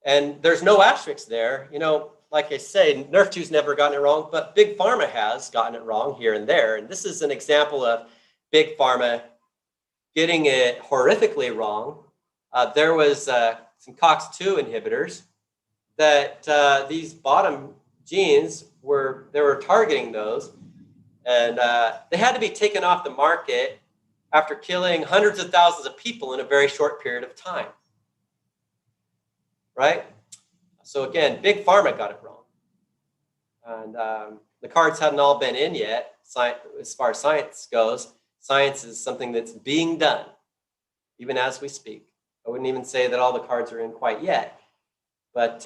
And there's no asterisks there. You know, like I say, Nrf2's never gotten it wrong, but Big Pharma has gotten it wrong here and there. And this is an example of Big Pharma getting it horrifically wrong there was some COX-2 inhibitors that these bottom genes they were targeting those, and they had to be taken off the market after killing hundreds of thousands of people in a very short period of time, right? So again, Big Pharma got it wrong. And the cards hadn't all been in yet. As far as science goes, science is something that's being done, even as we speak. I wouldn't even say that all the cards are in quite yet, but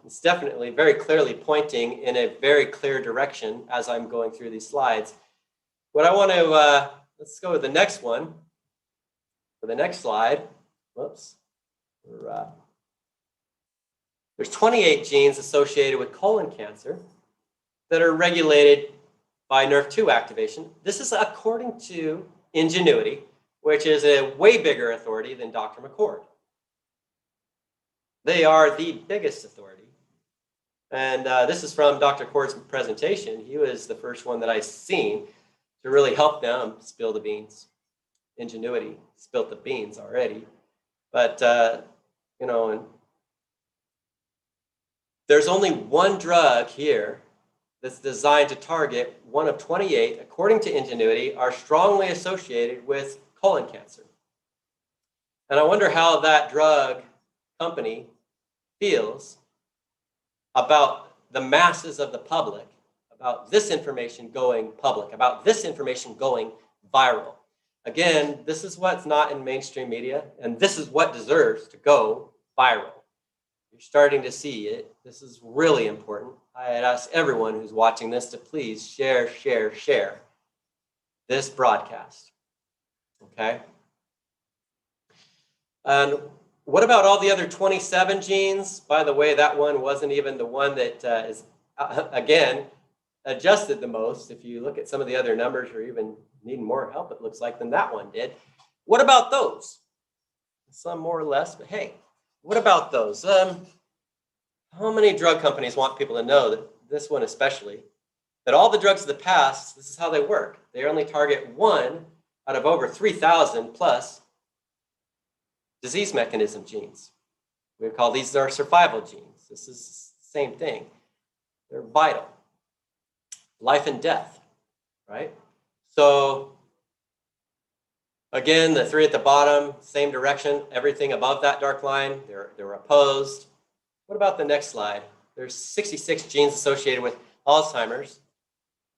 it's definitely very clearly pointing in a very clear direction as I'm going through these slides. What I want to, let's go to the next one. For the next slide, whoops. There's 28 genes associated with colon cancer that are regulated by Nrf2 activation. This is according to Ingenuity, which is a way bigger authority than Dr. McCord. They are the biggest authority. And this is from Dr. McCord's presentation. He was the first one that I've seen to really help them spill the beans. Ingenuity spilled the beans already. But, you know, and there's only one drug here that's designed to target one of 28, according to Ingenuity, are strongly associated with colon cancer. And I wonder how that drug company feels about the masses of the public, about this information going public, about this information going viral. Again, this is what's not in mainstream media, and this is what deserves to go viral. You're starting to see it. This is really important. I'd ask everyone who's watching this to please share this broadcast, okay? And what about all the other 27 genes? By the way, that one wasn't even the one that is, again, adjusted the most. If you look at some of the other numbers or even needing more help, it looks like, than that one did. What about those? Some more or less, but hey, what about those? How many drug companies want people to know that, this one especially, that all the drugs of the past, this is how they work. They only target one out of over 3,000 plus disease mechanism genes. We call these our survival genes. This is the same thing. They're vital. Life and death, right? So again, the three at the bottom, same direction. Everything above that dark line, they're opposed. What about the next slide? There's 66 genes associated with Alzheimer's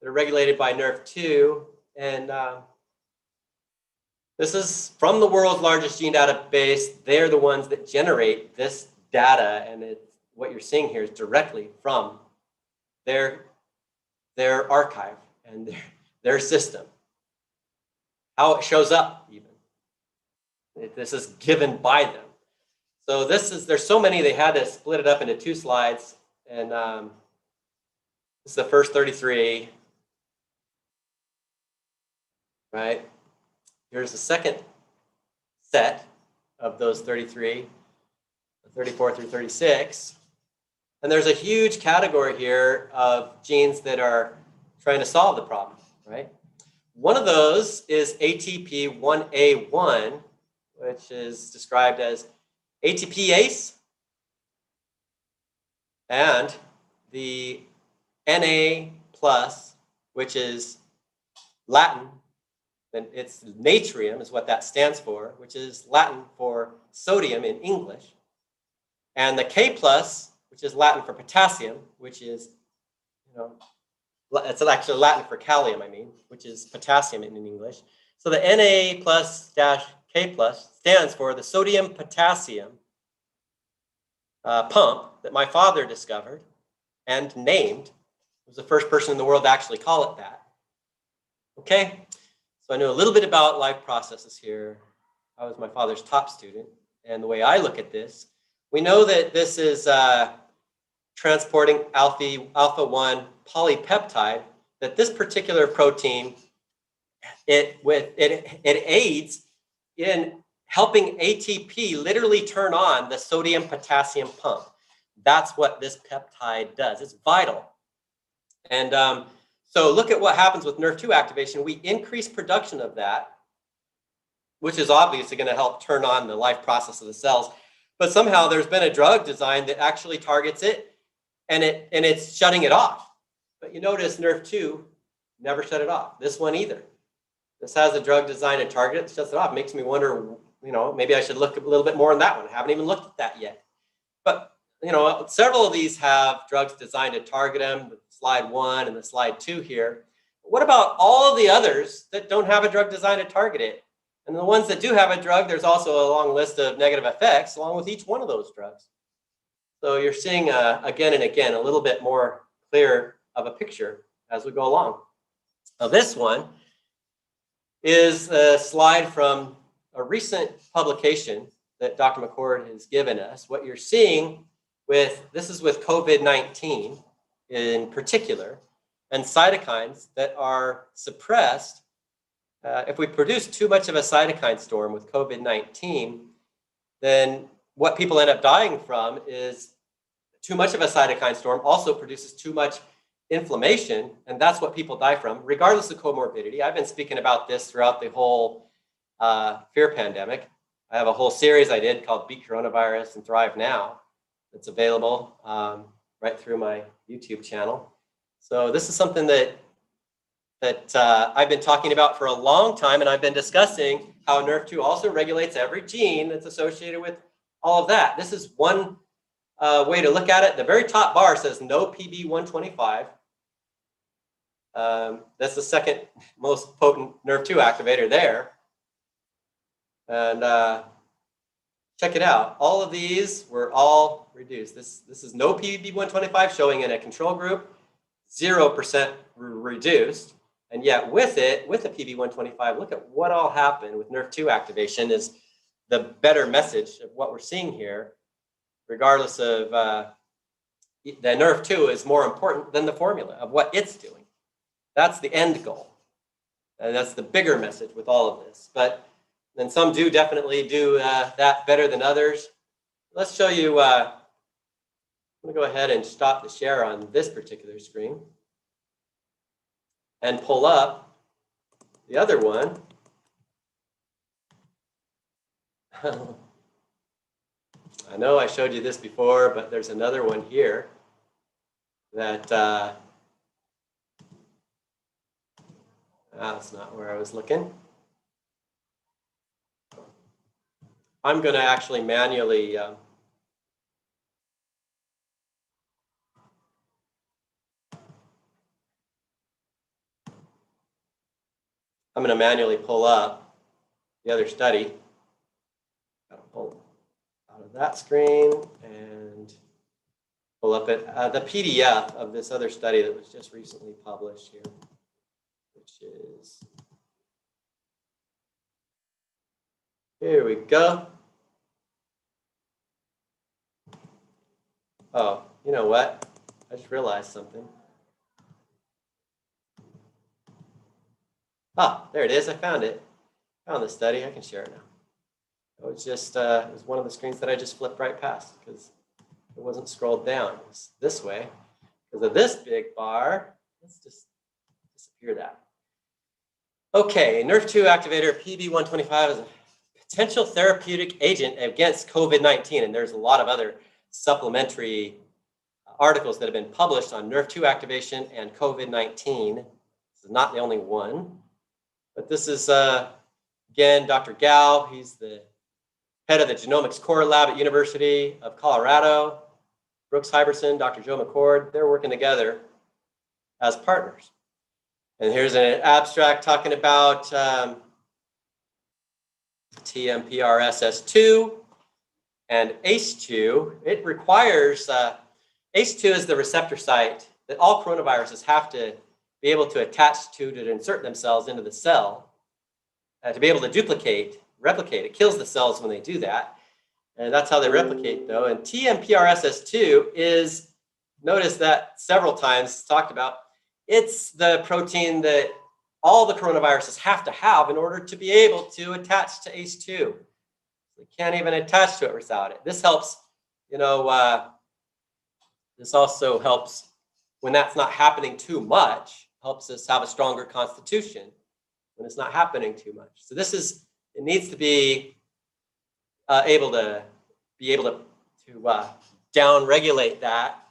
that are regulated by Nrf2, and this is from the world's largest gene database. They're the ones that generate this data, and what you're seeing here is directly from their archive and their system. How it shows up, even. This is given by them. So there's so many, they had to split it up into two slides. And this is the first 33, right? Here's the second set of those 33, 34 through 36. And there's a huge category here of genes that are trying to solve the problem, right? One of those is ATP1A1, which is described as ATPase, and the Na+, which is Latin, and it's natrium is what that stands for, which is Latin for sodium in English, and the K+, which is Latin for potassium, which is, it's actually Latin for kalium, which is potassium in English. So the Na+-K+ stands for the sodium-potassium pump that my father discovered and named. He was the first person in the world to actually call it that. Okay, so I know a little bit about life processes here. I was my father's top student, and the way I look at this, we know that this is transporting alpha-1 polypeptide, that this particular protein, it aids in helping ATP literally turn on the sodium-potassium pump. That's what this peptide does. It's vital. And so look at what happens with Nrf2 activation. We increase production of that. which is obviously going to help turn on the life process of the cells. But somehow there's been a drug designed that actually targets it, and it's shutting it off. But you notice Nrf2 never shut it off. This one either. This has a drug designed to target it, shuts it off. Makes me wonder, maybe I should look a little bit more on that one. I haven't even looked at that yet. But several of these have drugs designed to target them, the slide 1 and the slide 2 here. What about all of the others that don't have a drug designed to target it? And the ones that do have a drug, there's also a long list of negative effects along with each one of those drugs. So you're seeing again and again a little bit more clear of a picture as we go along. Now this one is a slide from a recent publication that Dr. McCord has given us. What you're seeing this is with COVID-19 in particular, and cytokines that are suppressed. If we produce too much of a cytokine storm with COVID-19, then what people end up dying from is too much of a cytokine storm also produces too much inflammation, and that's what people die from, regardless of comorbidity. I've been speaking about this throughout the whole fear pandemic. I have a whole series I did called Beat Coronavirus and Thrive Now. It's available right through my YouTube channel. So this is something that I've been talking about for a long time, and I've been discussing how Nrf2 also regulates every gene that's associated with all of that. This is one way to look at it. The very top bar says no PB125. That's the second most potent Nrf2 activator there. And check it out. All of these were all reduced. This is no PB125 showing in a control group, 0% reduced. And yet with the PB125, look at what all happened with Nrf2 activation is the better message of what we're seeing here, regardless of the Nrf2 is more important than the formula of what it's doing. That's the end goal. And that's the bigger message with all of this. But then some do definitely do that better than others. Let's show you, I'm gonna go ahead and stop the share on this particular screen and pull up the other one. I know I showed you this before, but there's another one here that, that's not where I was looking. I'm going to actually manually I'm going to manually pull up the other study. I'll pull out of that screen and pull up it, the PDF of this other study that was just recently published here, which is, here we go. Oh, you know what? I just realized something. Ah, there it is. I found it. Found the study. I can share it now. It was just, it was one of the screens that I just flipped right past because it wasn't scrolled down. It was this way. Because of this big bar, let's just disappear that. Okay, Nrf2 activator PB125 is a potential therapeutic agent against COVID-19, and there's a lot of other supplementary articles that have been published on Nrf2 activation and COVID-19. This is not the only one, but this is, again, Dr. Gao. He's the head of the Genomics Core Lab at University of Colorado. Brooks Hyberson, Dr. Joe McCord, they're working together as partners. And here's an abstract talking about TMPRSS2 and ACE2. It requires, ACE2 is the receptor site that all coronaviruses have to be able to attach to insert themselves into the cell to be able to replicate. It kills the cells when they do that. And that's how they replicate, though. And TMPRSS2 is, notice that several times talked about, it's the protein that all the coronaviruses have to have in order to be able to attach to ACE2. They can't even attach to it without it. This helps, this also helps when that's not happening too much, helps us have a stronger constitution when it's not happening too much. So this is it needs to be able to down-regulate that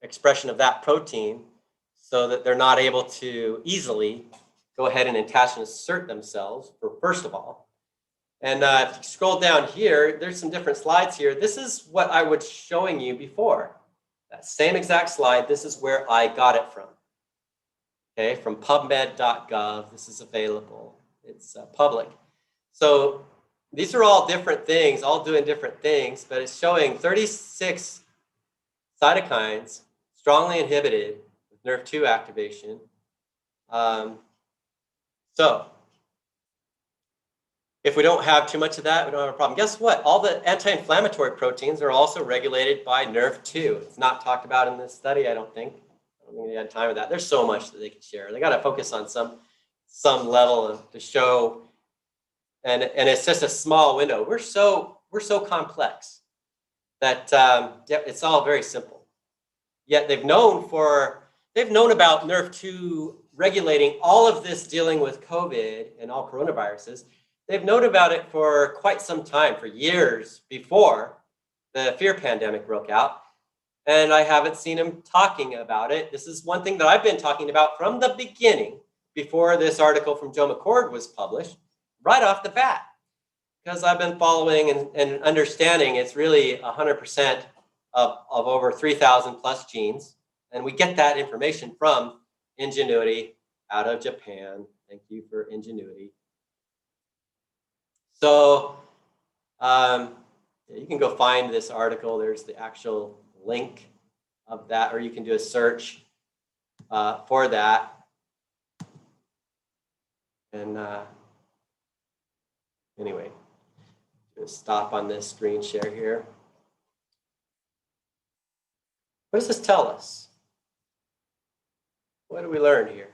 expression of that protein so that they're not able to easily go ahead and attach and assert themselves, first of all. And if you scroll down here, there's some different slides here. This is what I was showing you before. That same exact slide, this is where I got it from. Okay, from pubmed.gov, this is available. It's public. So these are all different things, all doing different things, but it's showing 36 cytokines strongly inhibited with Nrf2 activation. So if we don't have too much of that, we don't have a problem. Guess what? All the anti-inflammatory proteins are also regulated by Nrf2. It's not talked about in this study, I don't think. I don't think they had time for that. There's so much that they could share. They got to focus on some level to show, and it's just a small window. We're so complex that it's all very simple. Yet they've known about Nrf2 regulating all of this dealing with COVID and all coronaviruses. They've known about it for quite some time, for years before the fear pandemic broke out. And I haven't seen them talking about it. This is one thing that I've been talking about from the beginning, before this article from Joe McCord was published, right off the bat. Because I've been following and understanding it's really 100% of over 3,000 plus genes. And we get that information from Ingenuity out of Japan. Thank you for Ingenuity. So you can go find this article. There's the actual link of that, or you can do a search for that. And anyway, just stop on this screen share here. What does this tell us? What do we learn here?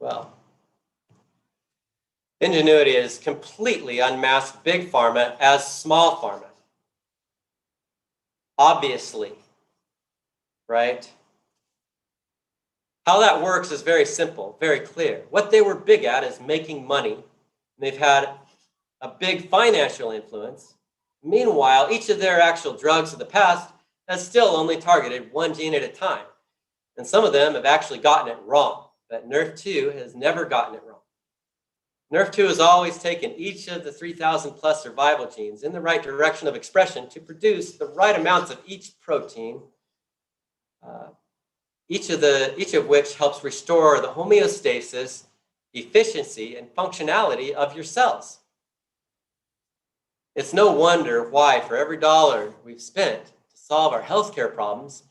Well, Ingenuity has completely unmasked big pharma as small pharma. Obviously, right? How that works is very simple, very clear. What they were big at is making money. And they've had a big financial influence. Meanwhile, each of their actual drugs of the past has still only targeted one gene at a time. And some of them have actually gotten it wrong, but Nrf2 has never gotten it wrong. Nrf2 has always taken each of the 3,000 plus survival genes in the right direction of expression to produce the right amounts of each protein, each of which helps restore the homeostasis, efficiency, and functionality of your cells. It's no wonder why for every dollar we've spent to solve our healthcare problems,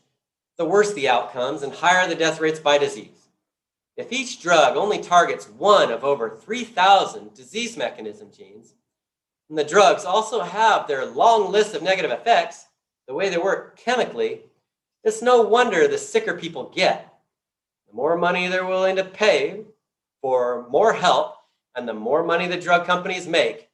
the worse the outcomes and higher the death rates by disease. If each drug only targets one of over 3,000 disease mechanism genes, and the drugs also have their long list of negative effects, the way they work chemically, it's no wonder the sicker people get. The more money they're willing to pay for more help, and the more money the drug companies make,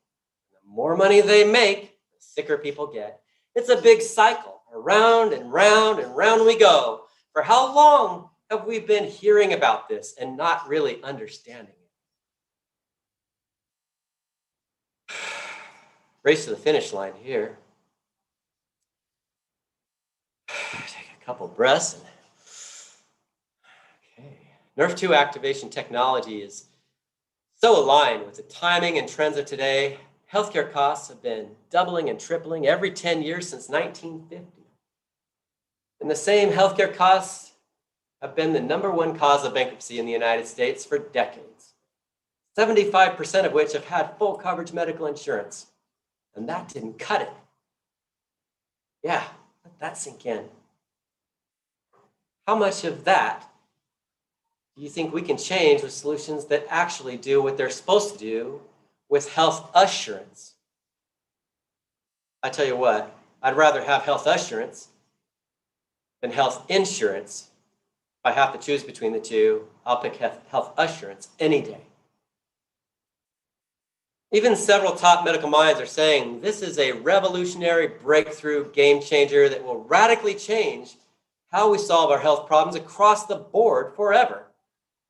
the more money they make, the sicker people get. It's a big cycle. Around and round and round we go. For how long have we been hearing about this and not really understanding it? Race to the finish line here. Take a couple breaths. Okay. Nrf2 activation technology is so aligned with the timing and trends of today. Healthcare costs have been doubling and tripling every 10 years since 1950. And the same healthcare costs have been the #1 cause of bankruptcy in the United States for decades. 75% of which have had full coverage medical insurance. And that didn't cut it. Yeah, let that sink in. How much of that do you think we can change with solutions that actually do what they're supposed to do with health assurance? I tell you what, I'd rather have health assurance than health insurance. If I have to choose between the two, I'll pick health assurance any day. Even several top medical minds are saying this is a revolutionary breakthrough game changer that will radically change how we solve our health problems across the board forever.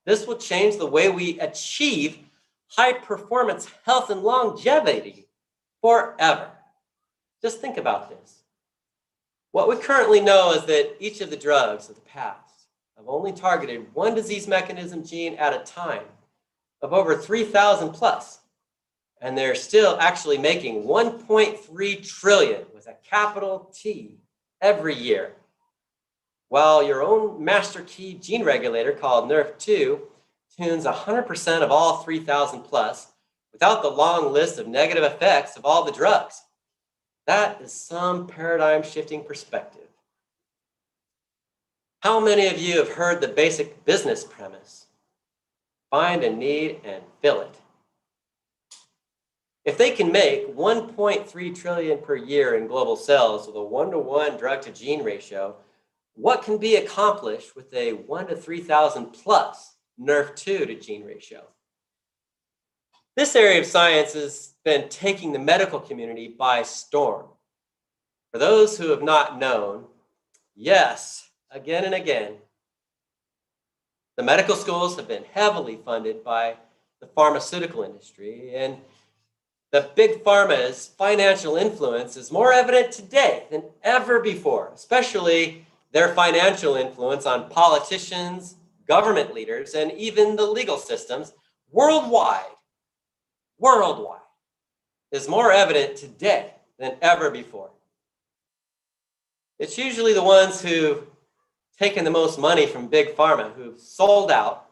This will change the way we achieve high performance, health, and longevity forever. Just think about this. What we currently know is that each of the drugs of the past have only targeted one disease mechanism gene at a time of over 3,000 plus. And they're still actually making 1.3 trillion with a capital T every year. While your own master key gene regulator called Nrf2 tunes 100% of all 3,000 plus without the long list of negative effects of all the drugs. That is some paradigm shifting perspective. How many of you have heard the basic business premise? Find a need and fill it. If they can make 1.3 trillion per year in global sales with a 1-to-1 drug to gene ratio, what can be accomplished with a 1 to 3,000 plus Nrf2 to gene ratio? This area of science has been taking the medical community by storm. For those who have not known, yes, again and again, the medical schools have been heavily funded by the pharmaceutical industry, and the big pharma's financial influence is more evident today than ever before, especially their financial influence on politicians, government leaders, and even the legal systems worldwide is more evident today than ever before. It's usually the ones who've taken the most money from big pharma, who've sold out,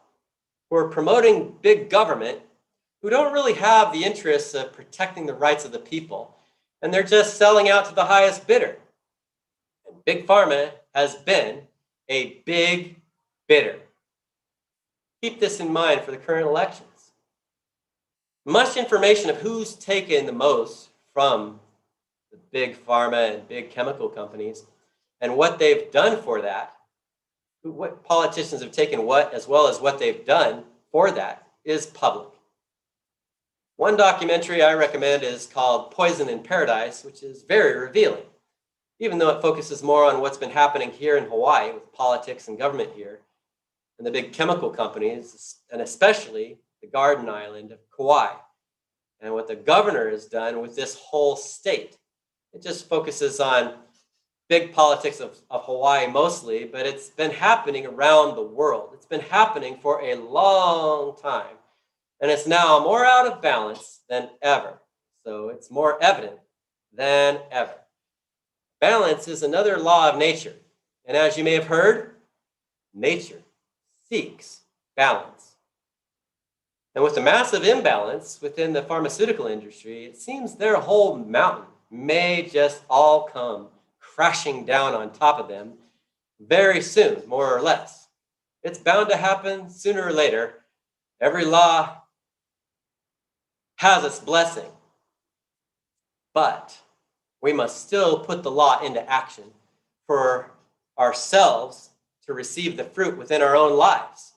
who are promoting big government, who don't really have the interests of protecting the rights of the people, and they're just selling out to the highest bidder. And big pharma has been a big bidder. Keep this in mind for the current elections. Much information of who's taken the most from the big pharma and big chemical companies and what they've done for that, what politicians have taken what, as well as what they've done for that, is public. One documentary I recommend is called Poison in Paradise, which is very revealing, even though it focuses more on what's been happening here in Hawaii with politics and government here, and the big chemical companies, and especially the Garden Island of Kauai, and what the governor has done with this whole state. It just focuses on big politics of Hawaii mostly, but it's been happening around the world. It's been happening for a long time, and it's now more out of balance than ever. So it's more evident than ever. Balance is another law of nature, and as you may have heard, nature seeks balance. And with the massive imbalance within the pharmaceutical industry, it seems their whole mountain may just all come crashing down on top of them very soon, more or less. It's bound to happen sooner or later. Every law has its blessing, but we must still put the law into action for ourselves to receive the fruit within our own lives.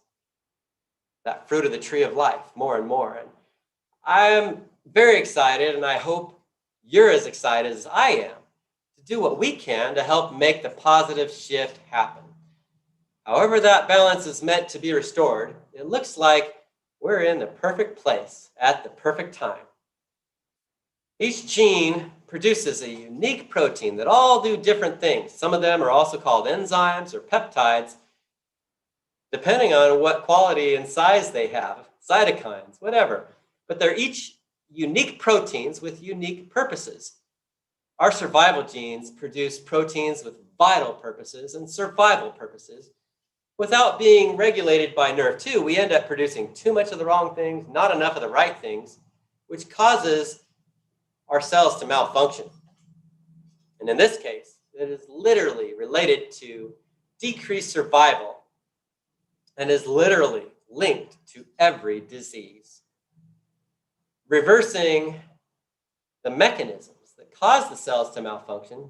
That fruit of the tree of life, more and more. And I'm very excited, and I hope you're as excited as I am to do what we can to help make the positive shift happen. However that balance is meant to be restored, it looks like we're in the perfect place at the perfect time. Each gene produces a unique protein that all do different things. Some of them are also called enzymes or peptides, depending on what quality and size they have, cytokines, whatever. But they're each unique proteins with unique purposes. Our survival genes produce proteins with vital purposes and survival purposes. Without being regulated by Nrf2, we end up producing too much of the wrong things, not enough of the right things, which causes our cells to malfunction. And in this case, it is literally related to decreased survival and is literally linked to every disease. Reversing the mechanisms that cause the cells to malfunction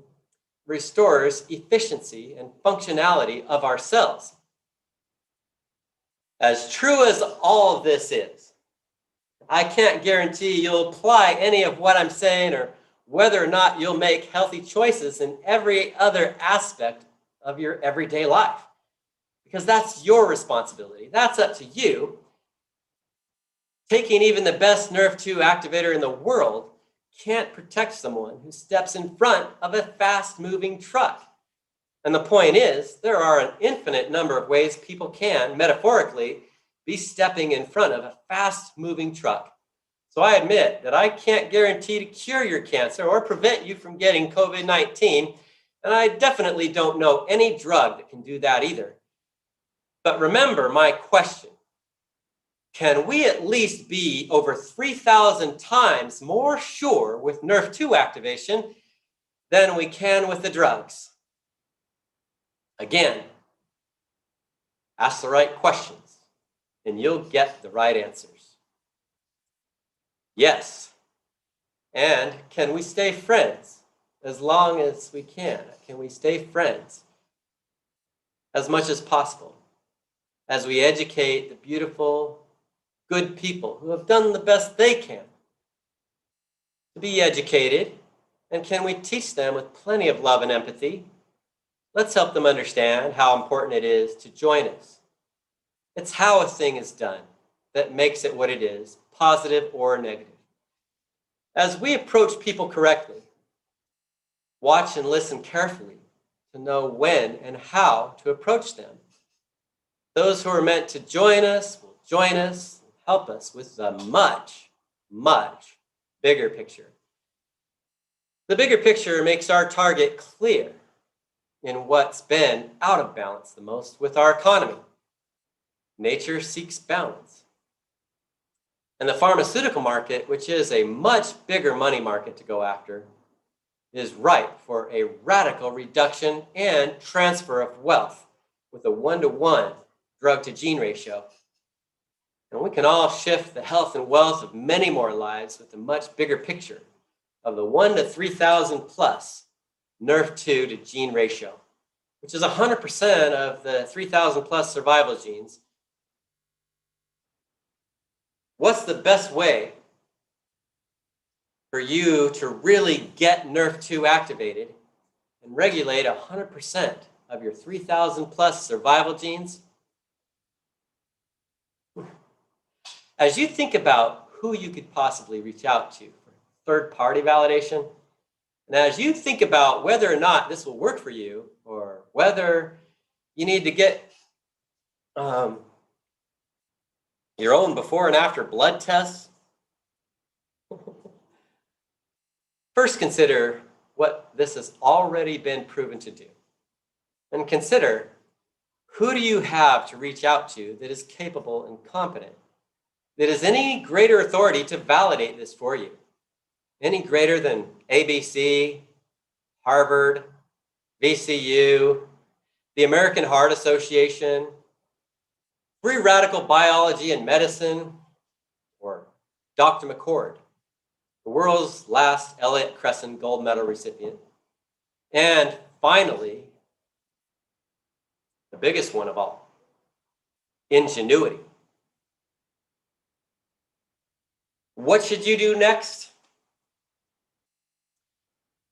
restores efficiency and functionality of our cells. As true as all of this is, I can't guarantee you'll apply any of what I'm saying or whether or not you'll make healthy choices in every other aspect of your everyday life, because that's your responsibility. That's up to you Taking even the best Nrf2 activator in the world can't protect someone who steps in front of a fast-moving truck. And the point is, there are an infinite number of ways people can, metaphorically, be stepping in front of a fast-moving truck. So I admit that I can't guarantee to cure your cancer or prevent you from getting COVID-19, and I definitely don't know any drug that can do that either. But remember my question. Can we at least be over 3,000 times more sure with Nrf2 activation than we can with the drugs? Again, ask the right questions and you'll get the right answers. Yes. And can we stay friends as long as we can? Can we stay friends as much as possible as we educate the beautiful, good people who have done the best they can to be educated? And can we teach them with plenty of love and empathy? Let's help them understand how important it is to join us. It's how a thing is done that makes it what it is, positive or negative. As we approach people correctly, watch and listen carefully to know when and how to approach them. Those who are meant to join us will join us and help us with the much, much bigger picture. The bigger picture makes our target clear in what's been out of balance the most with our economy. Nature seeks balance. And the pharmaceutical market, which is a much bigger money market to go after, is ripe for a radical reduction and transfer of wealth with a 1-to-1 drug-to-gene ratio. And we can all shift the health and wealth of many more lives with a much bigger picture of the 1 to 3,000 plus Nrf2 to gene ratio, which is 100% of the 3,000 plus survival genes. What's the best way for you to really get Nrf2 activated and regulate 100% of your 3,000 plus survival genes? As you think about who you could possibly reach out to for third-party validation, and as you think about whether or not this will work for you, or whether you need to get your own before and after blood tests, first consider what this has already been proven to do. And consider, who do you have to reach out to that is capable and competent, that has any greater authority to validate this for you? Any greater than ABC, Harvard, VCU, the American Heart Association, Free Radical Biology and Medicine, or Dr. McCord, the world's last Elliott Cresson Gold Medal recipient, and finally, the biggest one of all, ingenuity. What should you do next?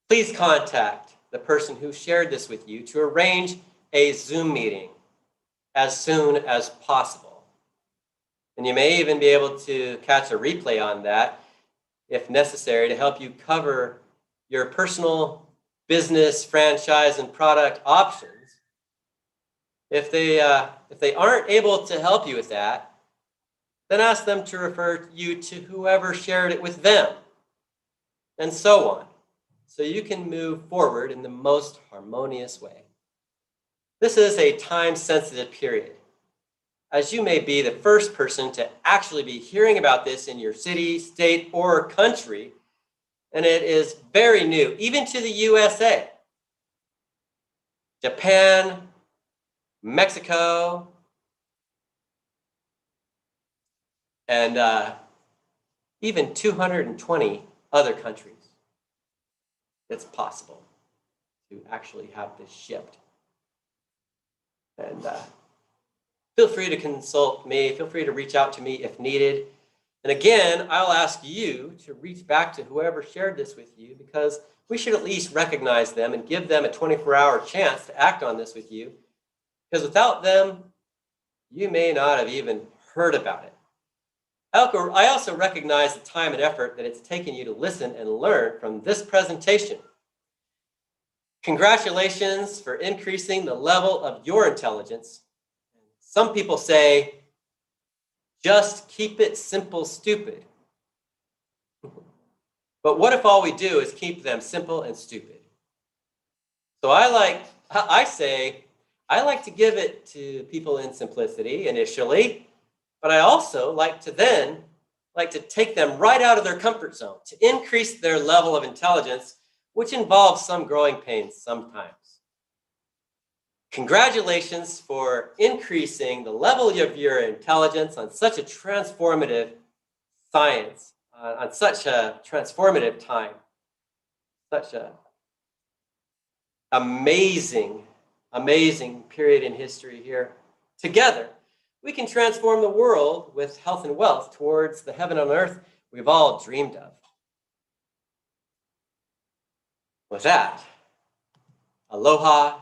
Please contact the person who shared this with you to arrange a Zoom meeting as soon as possible. And you may even be able to catch a replay on that if necessary to help you cover your personal business, franchise, and product options. If they aren't able to help you with that, then ask them to refer you to whoever shared it with them, and so on, so you can move forward in the most harmonious way. This is a time-sensitive period, as you may be the first person to actually be hearing about this in your city, state, or country, and it is very new, even to the USA. Japan, Mexico, and even 220 other countries. It's possible to actually have this shipped. And feel free to consult me. Feel free to reach out to me if needed. And again, I'll ask you to reach back to whoever shared this with you, because we should at least recognize them and give them a 24-hour chance to act on this with you. Because without them, you may not have even heard about it. I also recognize the time and effort that it's taken you to listen and learn from this presentation. Congratulations for increasing the level of your intelligence. Some people say, just keep it simple, stupid. But what if all we do is keep them simple and stupid? So I like to give it to people in simplicity initially, but I also like to take them right out of their comfort zone to increase their level of intelligence, which involves some growing pains sometimes. Congratulations for increasing the level of your intelligence on such a transformative science, on such a transformative time, such an amazing period in history here. Together, we can transform the world with health and wealth towards the heaven on earth we've all dreamed of. With that, aloha